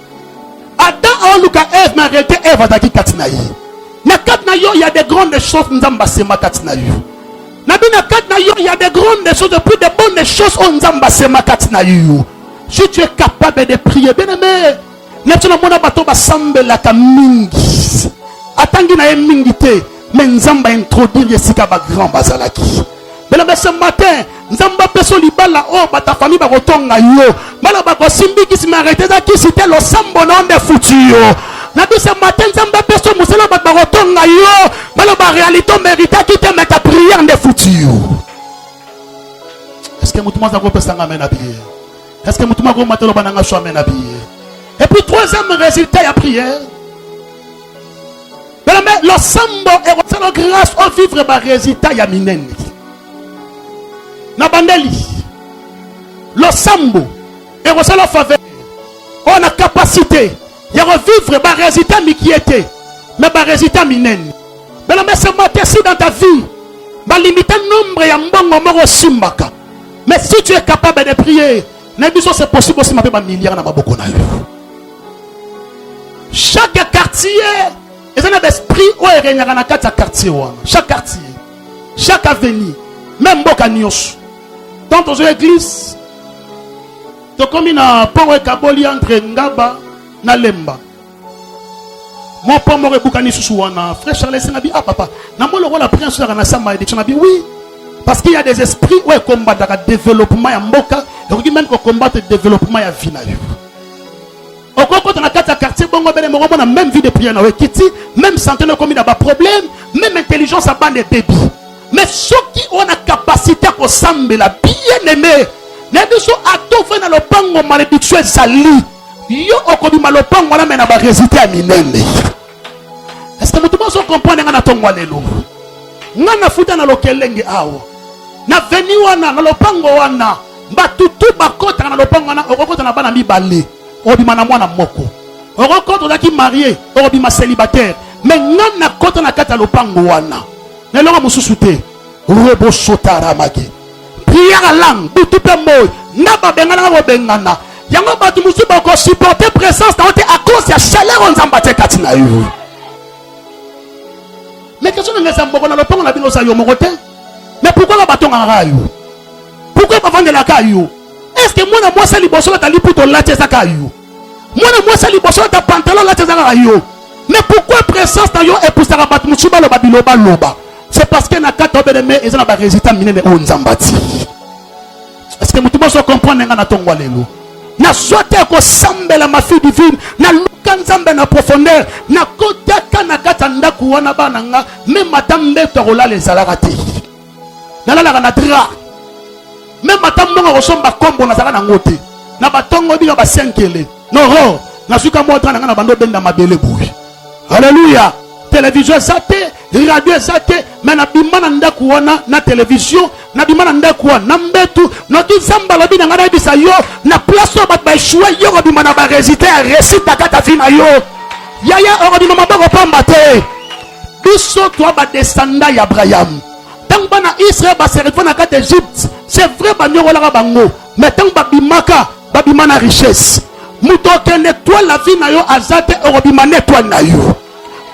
S1: Adam en Lucas Ève m'a arrêté Ève ataki katina yi. Na katina yo il y a des grandes choses nzamba sema katina yo. Na bina katina yo il y a des grandes choses plus de bonnes choses on nzamba sema katina yo. Si tu es capable de prier, bien aimé, maintenant mon abato va sembler la mingi. Attends na mingité, mais nzamba introduire yesika ba grand bazalaki. Bien aimé ce matin, nzamba peso libala oh ba ta famille ba rotonga yo. Bala ba ko simbi qui se m'arrêter ça qui c'était le sambo non de foutu yo. Na bi ce matin nzamba peso musela ba rotonga yo. Bala ba réalité mérita qui te met ta prière de foutu yo. Est-ce que mutu mwa za ko pesa ngame na prière? Est-ce que mutu mwa ko matelo bananga so amena prière? Et puis troisième résultat ya prière. Mais le sambo et la grâce au vivre ba résultat ya minene. Na bandeli. Le sambo et la faveur. On a capacité de revivre ba résultat mikiete. Mais ba résultat minene. Mais ce matin si dans ta vie, ba limiter nombre ya mbongo moko simbaka. Mais si tu es capable de prier, c'est possible aussi ma milliard na maboko na yo. Chaque quartier, il y a un esprit où il y a un quartier. Chaque quartier, chaque avenue, même Boka Nyos. Dans ton église, tu comme une pont Kaboli entre Ngaba na Lemba. Mon pont More Bukani Souana, frère Charles Senabi, ah papa, n'a pas le rôle à prier sur la Nasama et de Chanabi, oui. Parce qu'il y a des esprits où ils combattent le développement à Mboka, et même qu'on combat le développement à Vinayo. Au quand on a 4 quartiers, on a même vie de prière, même santé, comme il a pas problème, même intelligence à bande de bébés. Mais ceux qui ont la capacité à s'embêter, la bien-aimé, les deux sont à tout faire dans le pango malédiction et sali. Yo okobima le pango là mais na ba résulter à minene. Est-ce que nous tous on comprend nga na tongwa lelo? Nga na futa na lokelenge awo. Na veni wana na lopango wana batutu bakota na lopango wana okokota na bana mibale obima na mwana moko okokota laki marié obima célibataire mais ngana kota na kata lopango wana na longa mususu te rebo sotara mage prière à langue butu pe moy na ba bengana ba bengana yango batu mususu ba ko supporter présence na ote à cause ya chaleur nzamba te katina yo mais question ngeza mboko na lopango na bino sa yo moko te. Mais pourquoi la bâton en rayon? Pourquoi pas vendre la caillou? Est-ce que moi c'est liboso ta lipo to la tesa caillou? Moi c'est liboso ta pantalon la tesa caillou. Mais pourquoi présence ta yo et pour ça rabattre musuba lo babiloba loba? C'est parce que na kata obedeme et ça na ba résultat minene o nzambati. Est-ce que mutuba so comprendre nga na tongwa lelo? Na sote ko sambela ma fille divine na luka nzambe na profondeur na kota kana kata ndaku wana bana nga même madame beto rola les alarati. Dans la dra même matin mon ressemble combo na zala na ngote na batongo bi ba 5 kele non na suka mo tra na bando benda mabele boui. Alléluia. télévision zate, radio zate, mais na bimana ndaku wana na télévision, na bimana ndaku wana na mbetu, na kizamba lobi na ngana bisa yo, na place to bat ba échoué yo ko bimana ba résister à réussite ta kata fina yo. Yaya oro bimama ba ko pamba te. Biso toi ba descendant ya Abraham. Tant bana Israël ba se retrouver na kata Égypte, c'est vrai ba nyoro la bango, mais tant ba bimaka ba bimana richesse. Muto ke nettoie la vie na yo azate oro bimana nettoie na yo.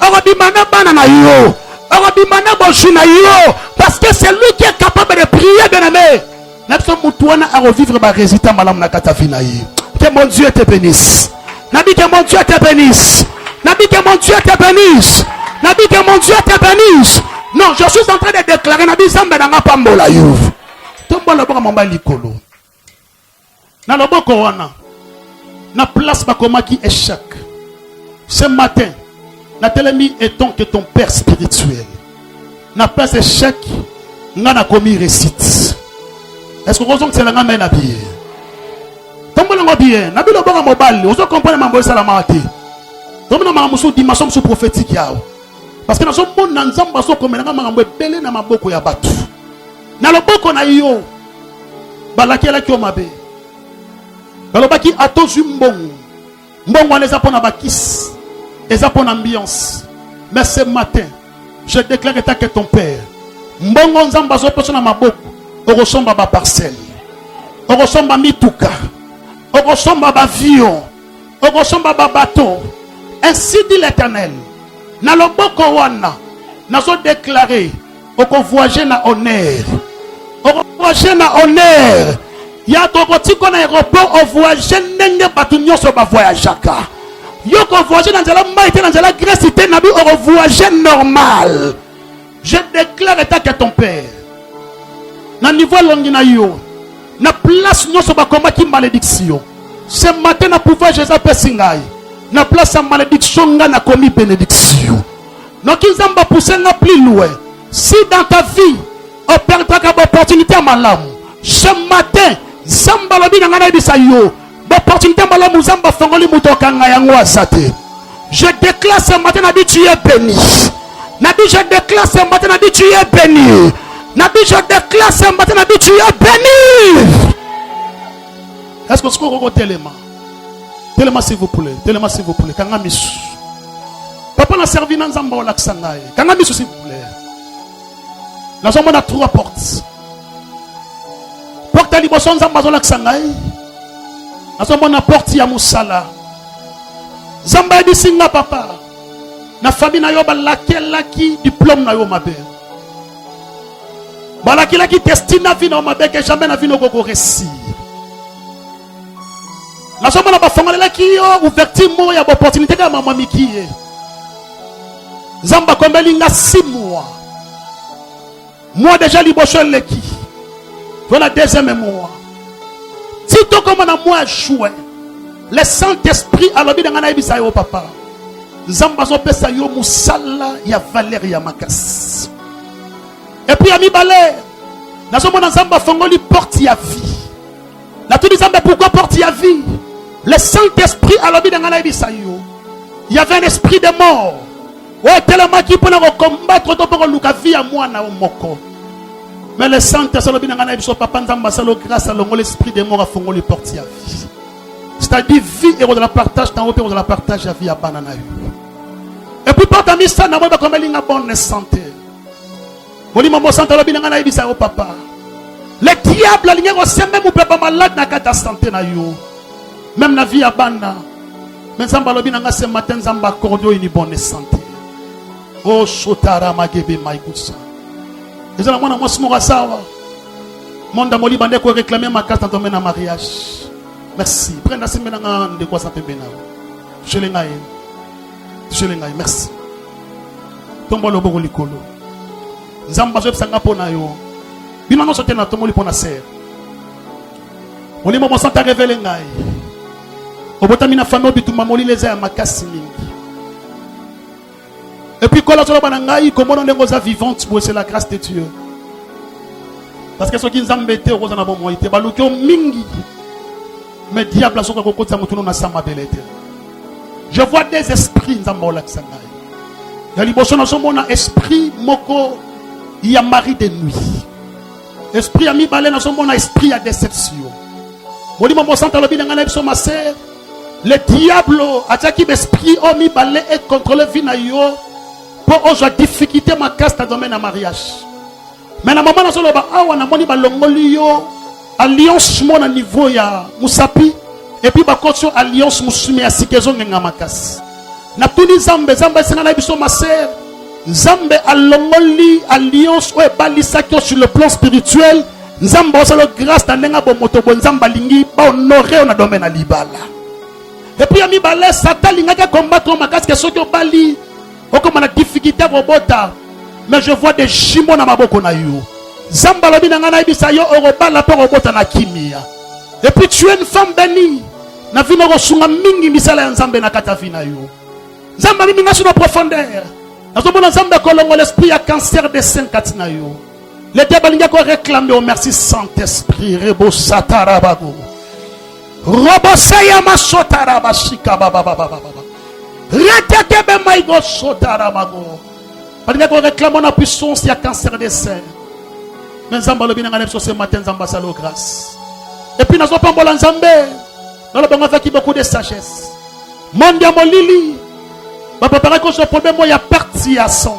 S1: Orobimana bana na yo, orobimana boshi na yo, parce que c'est lui qui est capable de prier, bien aimé. N'abso mutuana à revivre ma résultat malam na katafina yi. Que mon Dieu te bénisse. Nabi que mon Dieu te bénisse. Nabi que mon Dieu te bénisse. Nabi que mon Dieu te bénisse. Non, je suis en train de déclarer Nabi Zamba na pambola yo. Tombo la boka mamba likolo. Na loboko wana. Na place bakoma qui échec. Ce matin, Nathalie étant que ton père spirituel. Na place échec, n'a na commis récite. Est-ce que vous avez la main à pied? Tombe le bien, n'a pas le bon mobile. Vous comprenez ma voix salamate. Tombe na mamusu dimension sous prophétique yao. Parce que nous sommes bons dans nzamba so comme na mambo belé na maboko ya batu. Na le boko na yo. Balakela ki o mabe. Balobaki atozu mbongo. Mbongo wana eza pona bakis. Et ça pour l'ambiance. Mais ce matin, je déclare que ton père. Mbongo nzamba zo persona maboko. Orosomba ba parcelle. Orosomba mituka. Orosomba ba avion. Orosomba ba bateau. Ainsi dit l'Éternel. Na loboko wana. Nazo déclaré. Oko voyager na honneur. Oko voyager na honneur. Ya tokotiko na aéroport o voyager nenge batu nyoso ba voyageaka. Yo ko voyager dans la maïté dans la Grèce c'était nabi au voyager normal. Je déclare que ton père na niveau longina yo na place non so ba combat qui malédiction. Ce matin na pouvoir Jésus pesingai. Na place à malédiction nga na commis bénédiction. Donc ils ont poussé na plus loin. Si dans ta vie on perdra une opportunité à malam. Ce matin Zamba lobi na ngana bisa yo. Je déclare ce matin, Nabi, tu es béni. Nabi, je déclare ce matin, Nabi, tu es béni. Nabi, je déclare ce matin, Nabi, tu es béni. Est-ce que ce qu'on regarde tellement? Tellement s'il vous plaît. Tellement s'il vous plaît. Papa n'a servi dans Zamba ou l'Aksangaï. Kangamisu s'il vous plaît. Nous avons 3 portes. Porte à l'Iboson Zamba ou l'Aksangaï. Nous na porte ya musala. Zamba di singa papa. Na famille na yo balakela ki diplôme na yo mabe. Balakela ki destina vie na mabe que jamais na vie no koko réussir. Na somo na ba fongolela ki yo ouverture mo ya opportunité ka mama mikiye. Zamba kombeli nga 6 mois. Moi déjà liboso leki. Voilà deuxième mois. Si tu comme on a moins joué, le Saint-Esprit a l'obéi dans un au papa. Zambazo pesa yo musala ya Valérie ya makas. Et puis ami balé, na somo na zamba fongoli porte ya vie. Na tout zamba pourquoi porte ya vie? Le Saint-Esprit a l'obéi dans un yo. Il y avait un esprit de mort. Ouais tellement qui pour combattre pour luka vie à moi na moko. Mais le Saint-Esprit papa grâce à l'esprit des morts a fondé les portes à vie. C'est-à-dire vie et de la partage dans de la partage à vie à banana. Et puis par ta mise ça n'a pas comme une bonne santé. Moli maman santé la bina na ibisa au papa. Le diable la ligne aussi même ou pas malade na kata santé na yo. Même la vie à banana. Mais Zamba la bina ce matin Zamba cordio une bonne santé. Oh shotara magebe maikusa. Et ça, moi, je suis mon damoli bandé pour réclamer ma carte dans mon mariage. Merci. Prenez la semaine de quoi ça peut bien. Je l'ai gagne. Je l'ai gagne. Merci. Tombo le bon likolo. Zamba je sanga pona yo. Bima no sote na tomoli pona ser. Oli mo santa révéler ngai. Obota mina famille bituma moli les a makasi mingi. Et puis, quand on est vivante, c'est la grâce de Dieu. Parce que ceux qui nous ont embêtés, mais diable, je vois des esprits. Ya liboso nazomona esprit moko ya mari de nuit. Esprit ya mibale nazomona esprit ya déception. Molimo mosanta lobi ngana biso ma sœur. Le diable ataki l'esprit o mibale et contrôler vie na yo pour oza difficulté ma casse ta domaine à mariage. Mais na maman nazoloba awa na moni balongoli yo alliance mo na niveau ya musapi et puis bakotio alliance musumi ya sikezo ngenga makasi. Na tuni zambe senga na biso ma sœur. Zambe alongoli alliance o ebalisaki sur le plan spirituel. Nzamba osalo grâce ta nenga bo moto bo nzamba lingi ba honorer na domaine à libala. Et puis ami balé Satan lingaka combattre ma casque soki obali okoma na difficulté robota mais je vois des jumeaux na maboko na yo. Nzamba lobi na ngana ibisa yo orobala po robota na kimia. Et puis tu es une femme bénie. Na vino rosunga mingi misala ya nzambe na kata vina yo. Nzamba minga sur la profondeur. Nazomona nzambe kolongo l'esprit ya cancer de 5 na yo. Le diable n'a pas réclamé au merci Saint-Esprit. Rebo satarabago. Robo sayama sotarabashika baba baba baba. Retekebe maigo sotaramago. Il n'a pas réclamé la puissance il y a cancer des seins. Mais Zamba le bien sur ce matin Zamba salo grâce. Et puis nous avons pas bon Nzambe. Nous avons fait beaucoup de sagesse. Mondia molili. Papa paraît que ce problème il y a parti à son.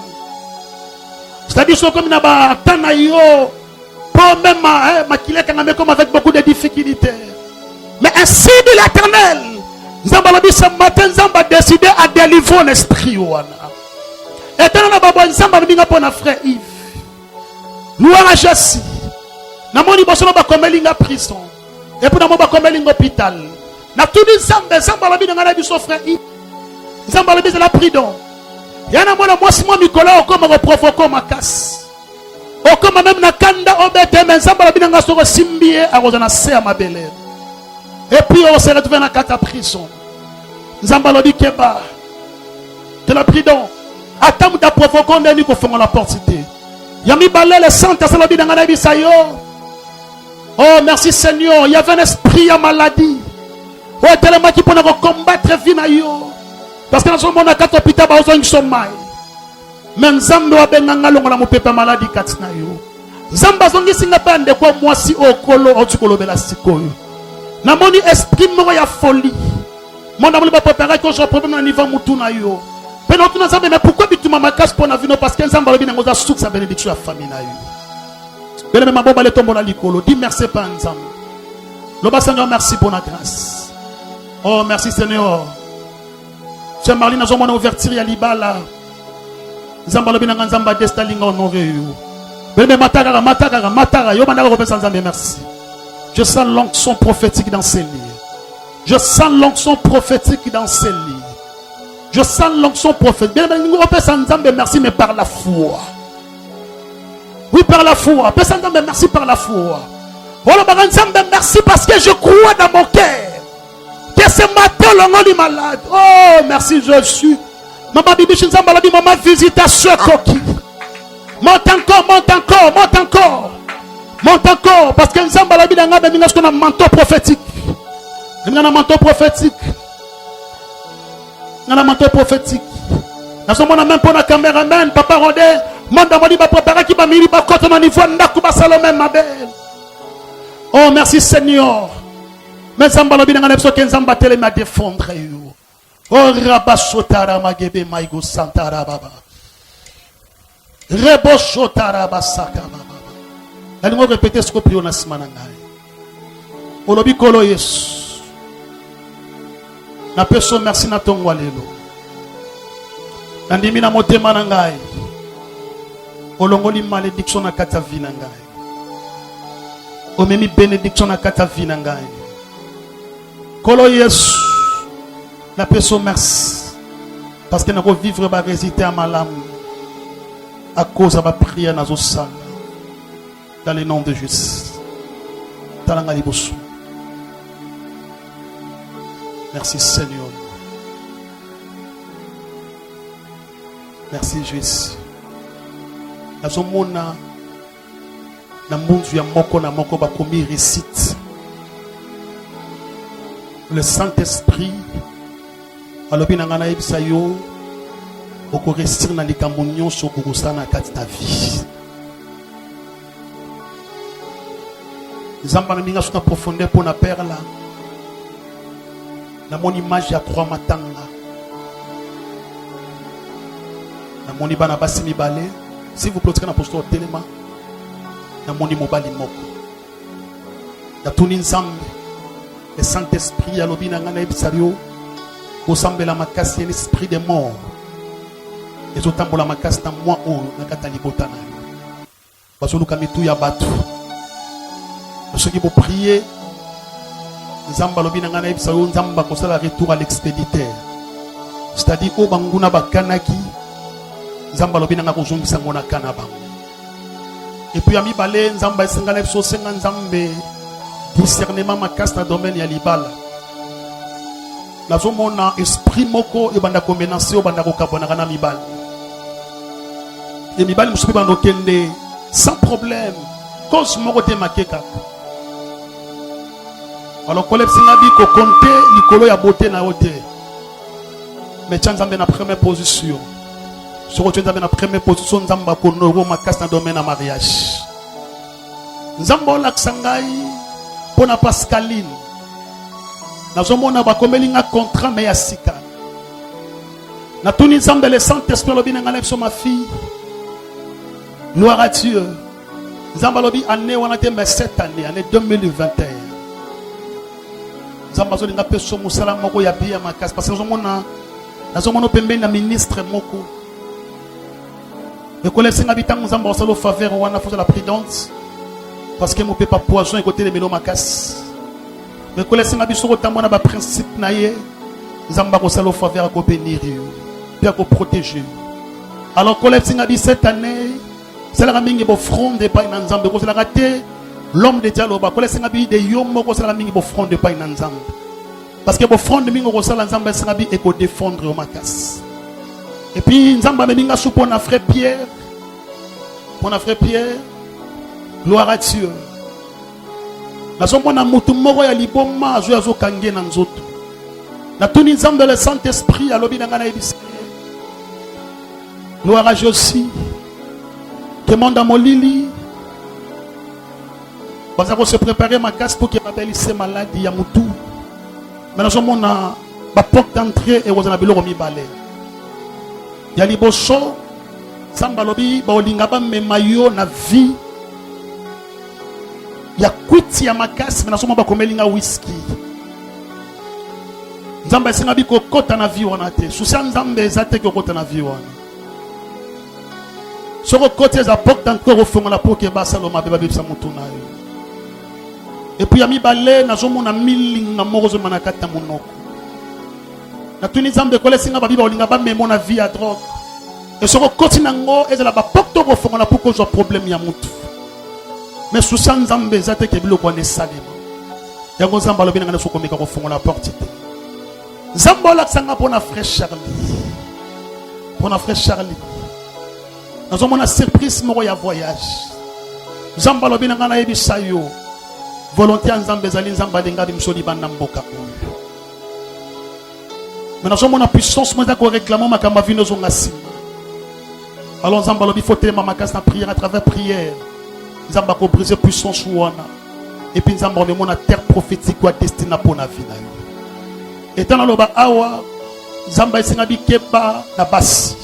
S1: C'est-à-dire que comme na ba tanayo pas même makile kaname comme avec beaucoup de difficultés. Mais ainsi de l'Éternel, Nzamba labi ce matin Nzamba décidé à délivrer l'esprit wana. Éternel na babo Nzamba binga pona frère Yves. Nous à Jassi. Na moni boso ba komelinga prison. Et puis na mo ba komelinga hôpital. Na tout Nzamba labi na biso frère Yves. Nzamba labi la prudence. Yana mwana mwasi mwa mikola okoma ko provoquer ma casse. Okoma même na kanda obete mais Nzamba labi nga soko simbie akozana se ya mabele. Et puis on se retrouve dans la prison. Nzamba labi keba. De la prudence. Attends da provoquer ndeni ko fonga la portité. Yami balé le saint ça labi nga na bisayo. Oh merci Seigneur, il y avait un esprit à maladie. Oh tellement qui pour combattre vie na yo. Parce que dans ce monde, il y a 4 hôpitaux qui ont sommeil. Mais Nzambe wa benanga longola mopepa maladie katina yo. Nzamba zongi singa bande kwa mwasi okolo otukolo bela sikoyo. Na moni esprit moko ya folie. Mon amour ba préparer que j'ai problème au niveau mutu na yo. Pena tu Nzambe mais pourquoi bituma makasi pona vino parce que Nzamba lobi nango za souk sa bénédiction ya famille na yo. Bele me mabomba le tombo la likolo. Dis merci pa Nzambe. Loba Seigneur merci pour la grâce. Oh merci Seigneur. C'est Marlene nous avons ouverture ya libala. Nzamba lobi nanga Nzamba destalinga honoré yo. Bele matara yo bandaka kopesa Nzambe merci. Je sens l'onction prophétique dans ces lits. Je sens l'onction prophétique dans ces lits. Je sens l'onction prophétique. Bien nous kopesa Nzambe merci mais par la foi. Oui par la foi. Pesa Nzambe merci par la foi. Voilà ba Nzambe merci parce que je crois dans mon cœur. Que ce matin, l'on est malade. Oh, merci Jésus. Maman Bibi Nzamba l'a dit, maman visitation coquille. Monte encore. Parce que Nzamba l'a dit, on a un manteau prophétique. On a un manteau prophétique. Nous avons même pour la caméraman, papa Rodé. Manda modi ba préparer qui va miri ba côté na niveau ndaku ba salomé ma belle. Oh, merci Seigneur. Mais Nzamba lobi nga nepso ke Nzamba tele ma défendre yo. Oh rabashotara magebe maigo santara baba. Reboshotara basaka baba. Allez moi répéter ce que prions na simana ngai. Olobi kolo Yesu. Na peso merci na tongwa lelo. Nandimi na motema na ngai. Olongoli malédiction na kata vi na ngai. Omemi bénédiction na kata vi na ngai. Kolo Yesu, la personne merci parce que nous allons vivre et résister à ma lame à cause de ma prière dans dans le nom de Jésus. Merci Seigneur. Merci Jésus. Dans ce monde, dans le monde, il y a moko bakomi récite. Le Saint-Esprit, oko restir na likambo nyonso okosana kati na vie. Nzamba na minga suna profondeur pour na perla. Na mon image ya 3 matanga. Na mon ibana basi mibale. Si vous plotrez na posture telema. Na mon mobali moko. Ya tuni nzambe. Le Saint-Esprit ya lobi na ngana ebisario. Osambela makasi l'esprit des morts. Et otambola makasi na moi o na kata libota na yo. Basoluka mitu ya batu. Ceux qui vont prier, Nzamba lobi na ngana ebisario Nzamba kosala retour à l'expéditeur. C'est-à-dire o banguna bakanaki Nzamba lobi na ngana kozongisa ngona kana bango. Et puis ami balé Nzamba esengala biso senga Nzambe discernement makasi na domaine ya libala. Nazomona esprit moko e banda komenanse o banda kokabona kana mibali. Et mibali musubi bando kende sans problème. Cause moko te makeka. Alors collègue singabi ko compter likolo ya beauté na ote. Mais Nzambe na première position. Ce que Nzambe na première position Nzamba ko noro makasi na domaine na mariage. Nzamba la ksangai pona Pascaline. Nazomona bakomelinga contrat mais ya sika. Na tuni Nzambe le Saint-Esprit lobi na ngala biso ma fille. Gloire à Dieu. Nzamba lobi année wana te mais cette année 2021. Nzamba zolinga peso musala moko ya biya makasi parce que nazomona pembeni na ministre moko. Le collègue singa bitango Nzamba osalo faveur wana faut la prudence parce que mo peut pas poison et côté les melo makasi. Mais collègue singa biso kotamona ba principe na ye Nzamba osalo faveur ko bénir yo, bien ko protéger. Alors collègue singa bi cette année c'est la mingi bo fronde pas na Nzamba ko c'est la raté. L'homme de dialogue, quand les sengabi de yomo ko sala mingi bo front de pa inanzambe. Parce que bo front de mingi ko sala nzambe sengabi e ko défendre au makas. Et puis nzamba me minga sou pona frère Pierre. Pona frère Pierre. Gloire à Dieu. Na somona mutu moko ya liboma azo azo kange na nzoto. Na tuni nzambe le Saint-Esprit alobi na ngana ebisi. Gloire à Josie. Demande à Molili. Parce qu'on se préparer ma casse pour qu'il m'appelle ces maladies à Moutou. Maintenant, on a ma porte d'entrée et on a besoin de balai. Il y a les bosso, Sambalobi, Baolingaba, mais maillot, na vie. Il y a quitté à ma casse, mais on a comme un whisky. Zamba Singabi kokota na vie on a été. Sous ça, Zamba ezate kokota na vie on. Sur le côté, la porte d'entrée au fond de la porte qui est basse, l'homme a bébi sa moutona. Et puis, ami balé, na zomo na milling na morozo manakata monoko. Na tuni zambe kole singa babi ba olinga ba memo na vie à drogue. Et sur le côté nango, et la ba porte au fond la pour cause problème ya mutu. Mais sous ça nzambe zate ke bilo ko ne salema. Ya go zamba lobi na soko meka ko fond la porte. Zambo la sanga pona frère Charlie. Pona frère Charlie. Nous avons une surprise moko ya voyage. Zamba lobi na ngana yebisa yo. Volonté nzambe zali nzamba denga bimsoli banda mboka oyo. Mais nous avons une puissance moi ko réclamer makamba vino zonga sima. Alors nzamba lobi faut téma makasi na prière à travers prière. Nzamba ko briser puissance wana. Et puis nzamba me mona terre prophétique ou destinée pour na vie na yo. Et dans loba awa nzamba isinga bikeba na basi.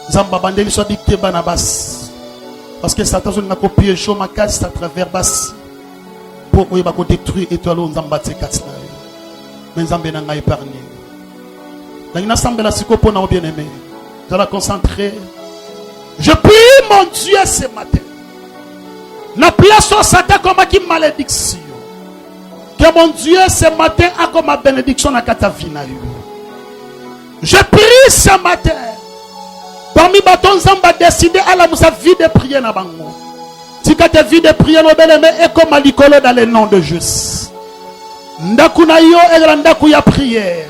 S1: Nzamba bandeli so bikeba na basi. Parce que Satan n'a pas copié ma casse à travers basi. Pour qu'il va détruire étoile nzamba tsekatna. Mais nzamba n'a pas épargné. Dans une assemblée la siko pour nos bien-aimés. Je vais concentrer. Je prie mon Dieu ce matin. Na place au Satan comme qui malédiction. Que mon Dieu ce matin a comme ma bénédiction na katavina yo. Je prie ce matin. Parmi baton zamba décidé à la moussa vie de prière na bango. Si tu as vie de prière no bien-aimé et comme à l'icolo dans le nom de Jésus. Ndaku na yo et ndaku ya prière.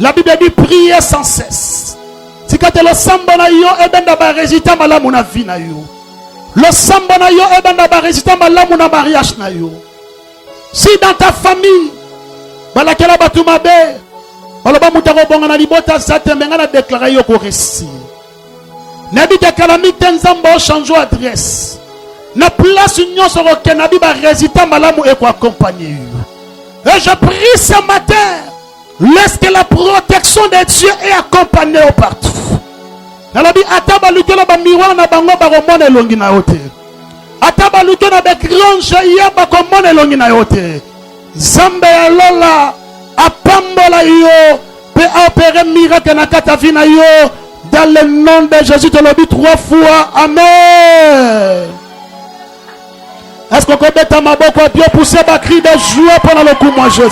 S1: La Bible dit prier sans cesse. Si tu as le samba na yo et ben d'aba résultat malamu na vie na yo. Le samba na yo et ben d'aba résultat malamu na mariage na yo. Si dans ta famille balakela batumabe baloba mutako bonga na libota zate menga na déclarer yo ko réussir. Nabika calamité nzambo change adresse. Na place nyonso ko kenabi ba résultat malamu et ko accompagner. Et je prie ce matin, laisse que la protection de Dieu est accompagnée partout. Nalobi ataba lukela ba miroir na bango ba komona elongi na yote. Ataba lukela ba grange ya ba komona elongi na yote. Zambe ya lola apambola yo peut opérer miracle na kata vina yo dans le nom de Jésus. Te le dis 3 fois amen. Est-ce qu'on peut mettre ma boko à Dieu pousser ma cri de joie pendant le coup moi Jésus?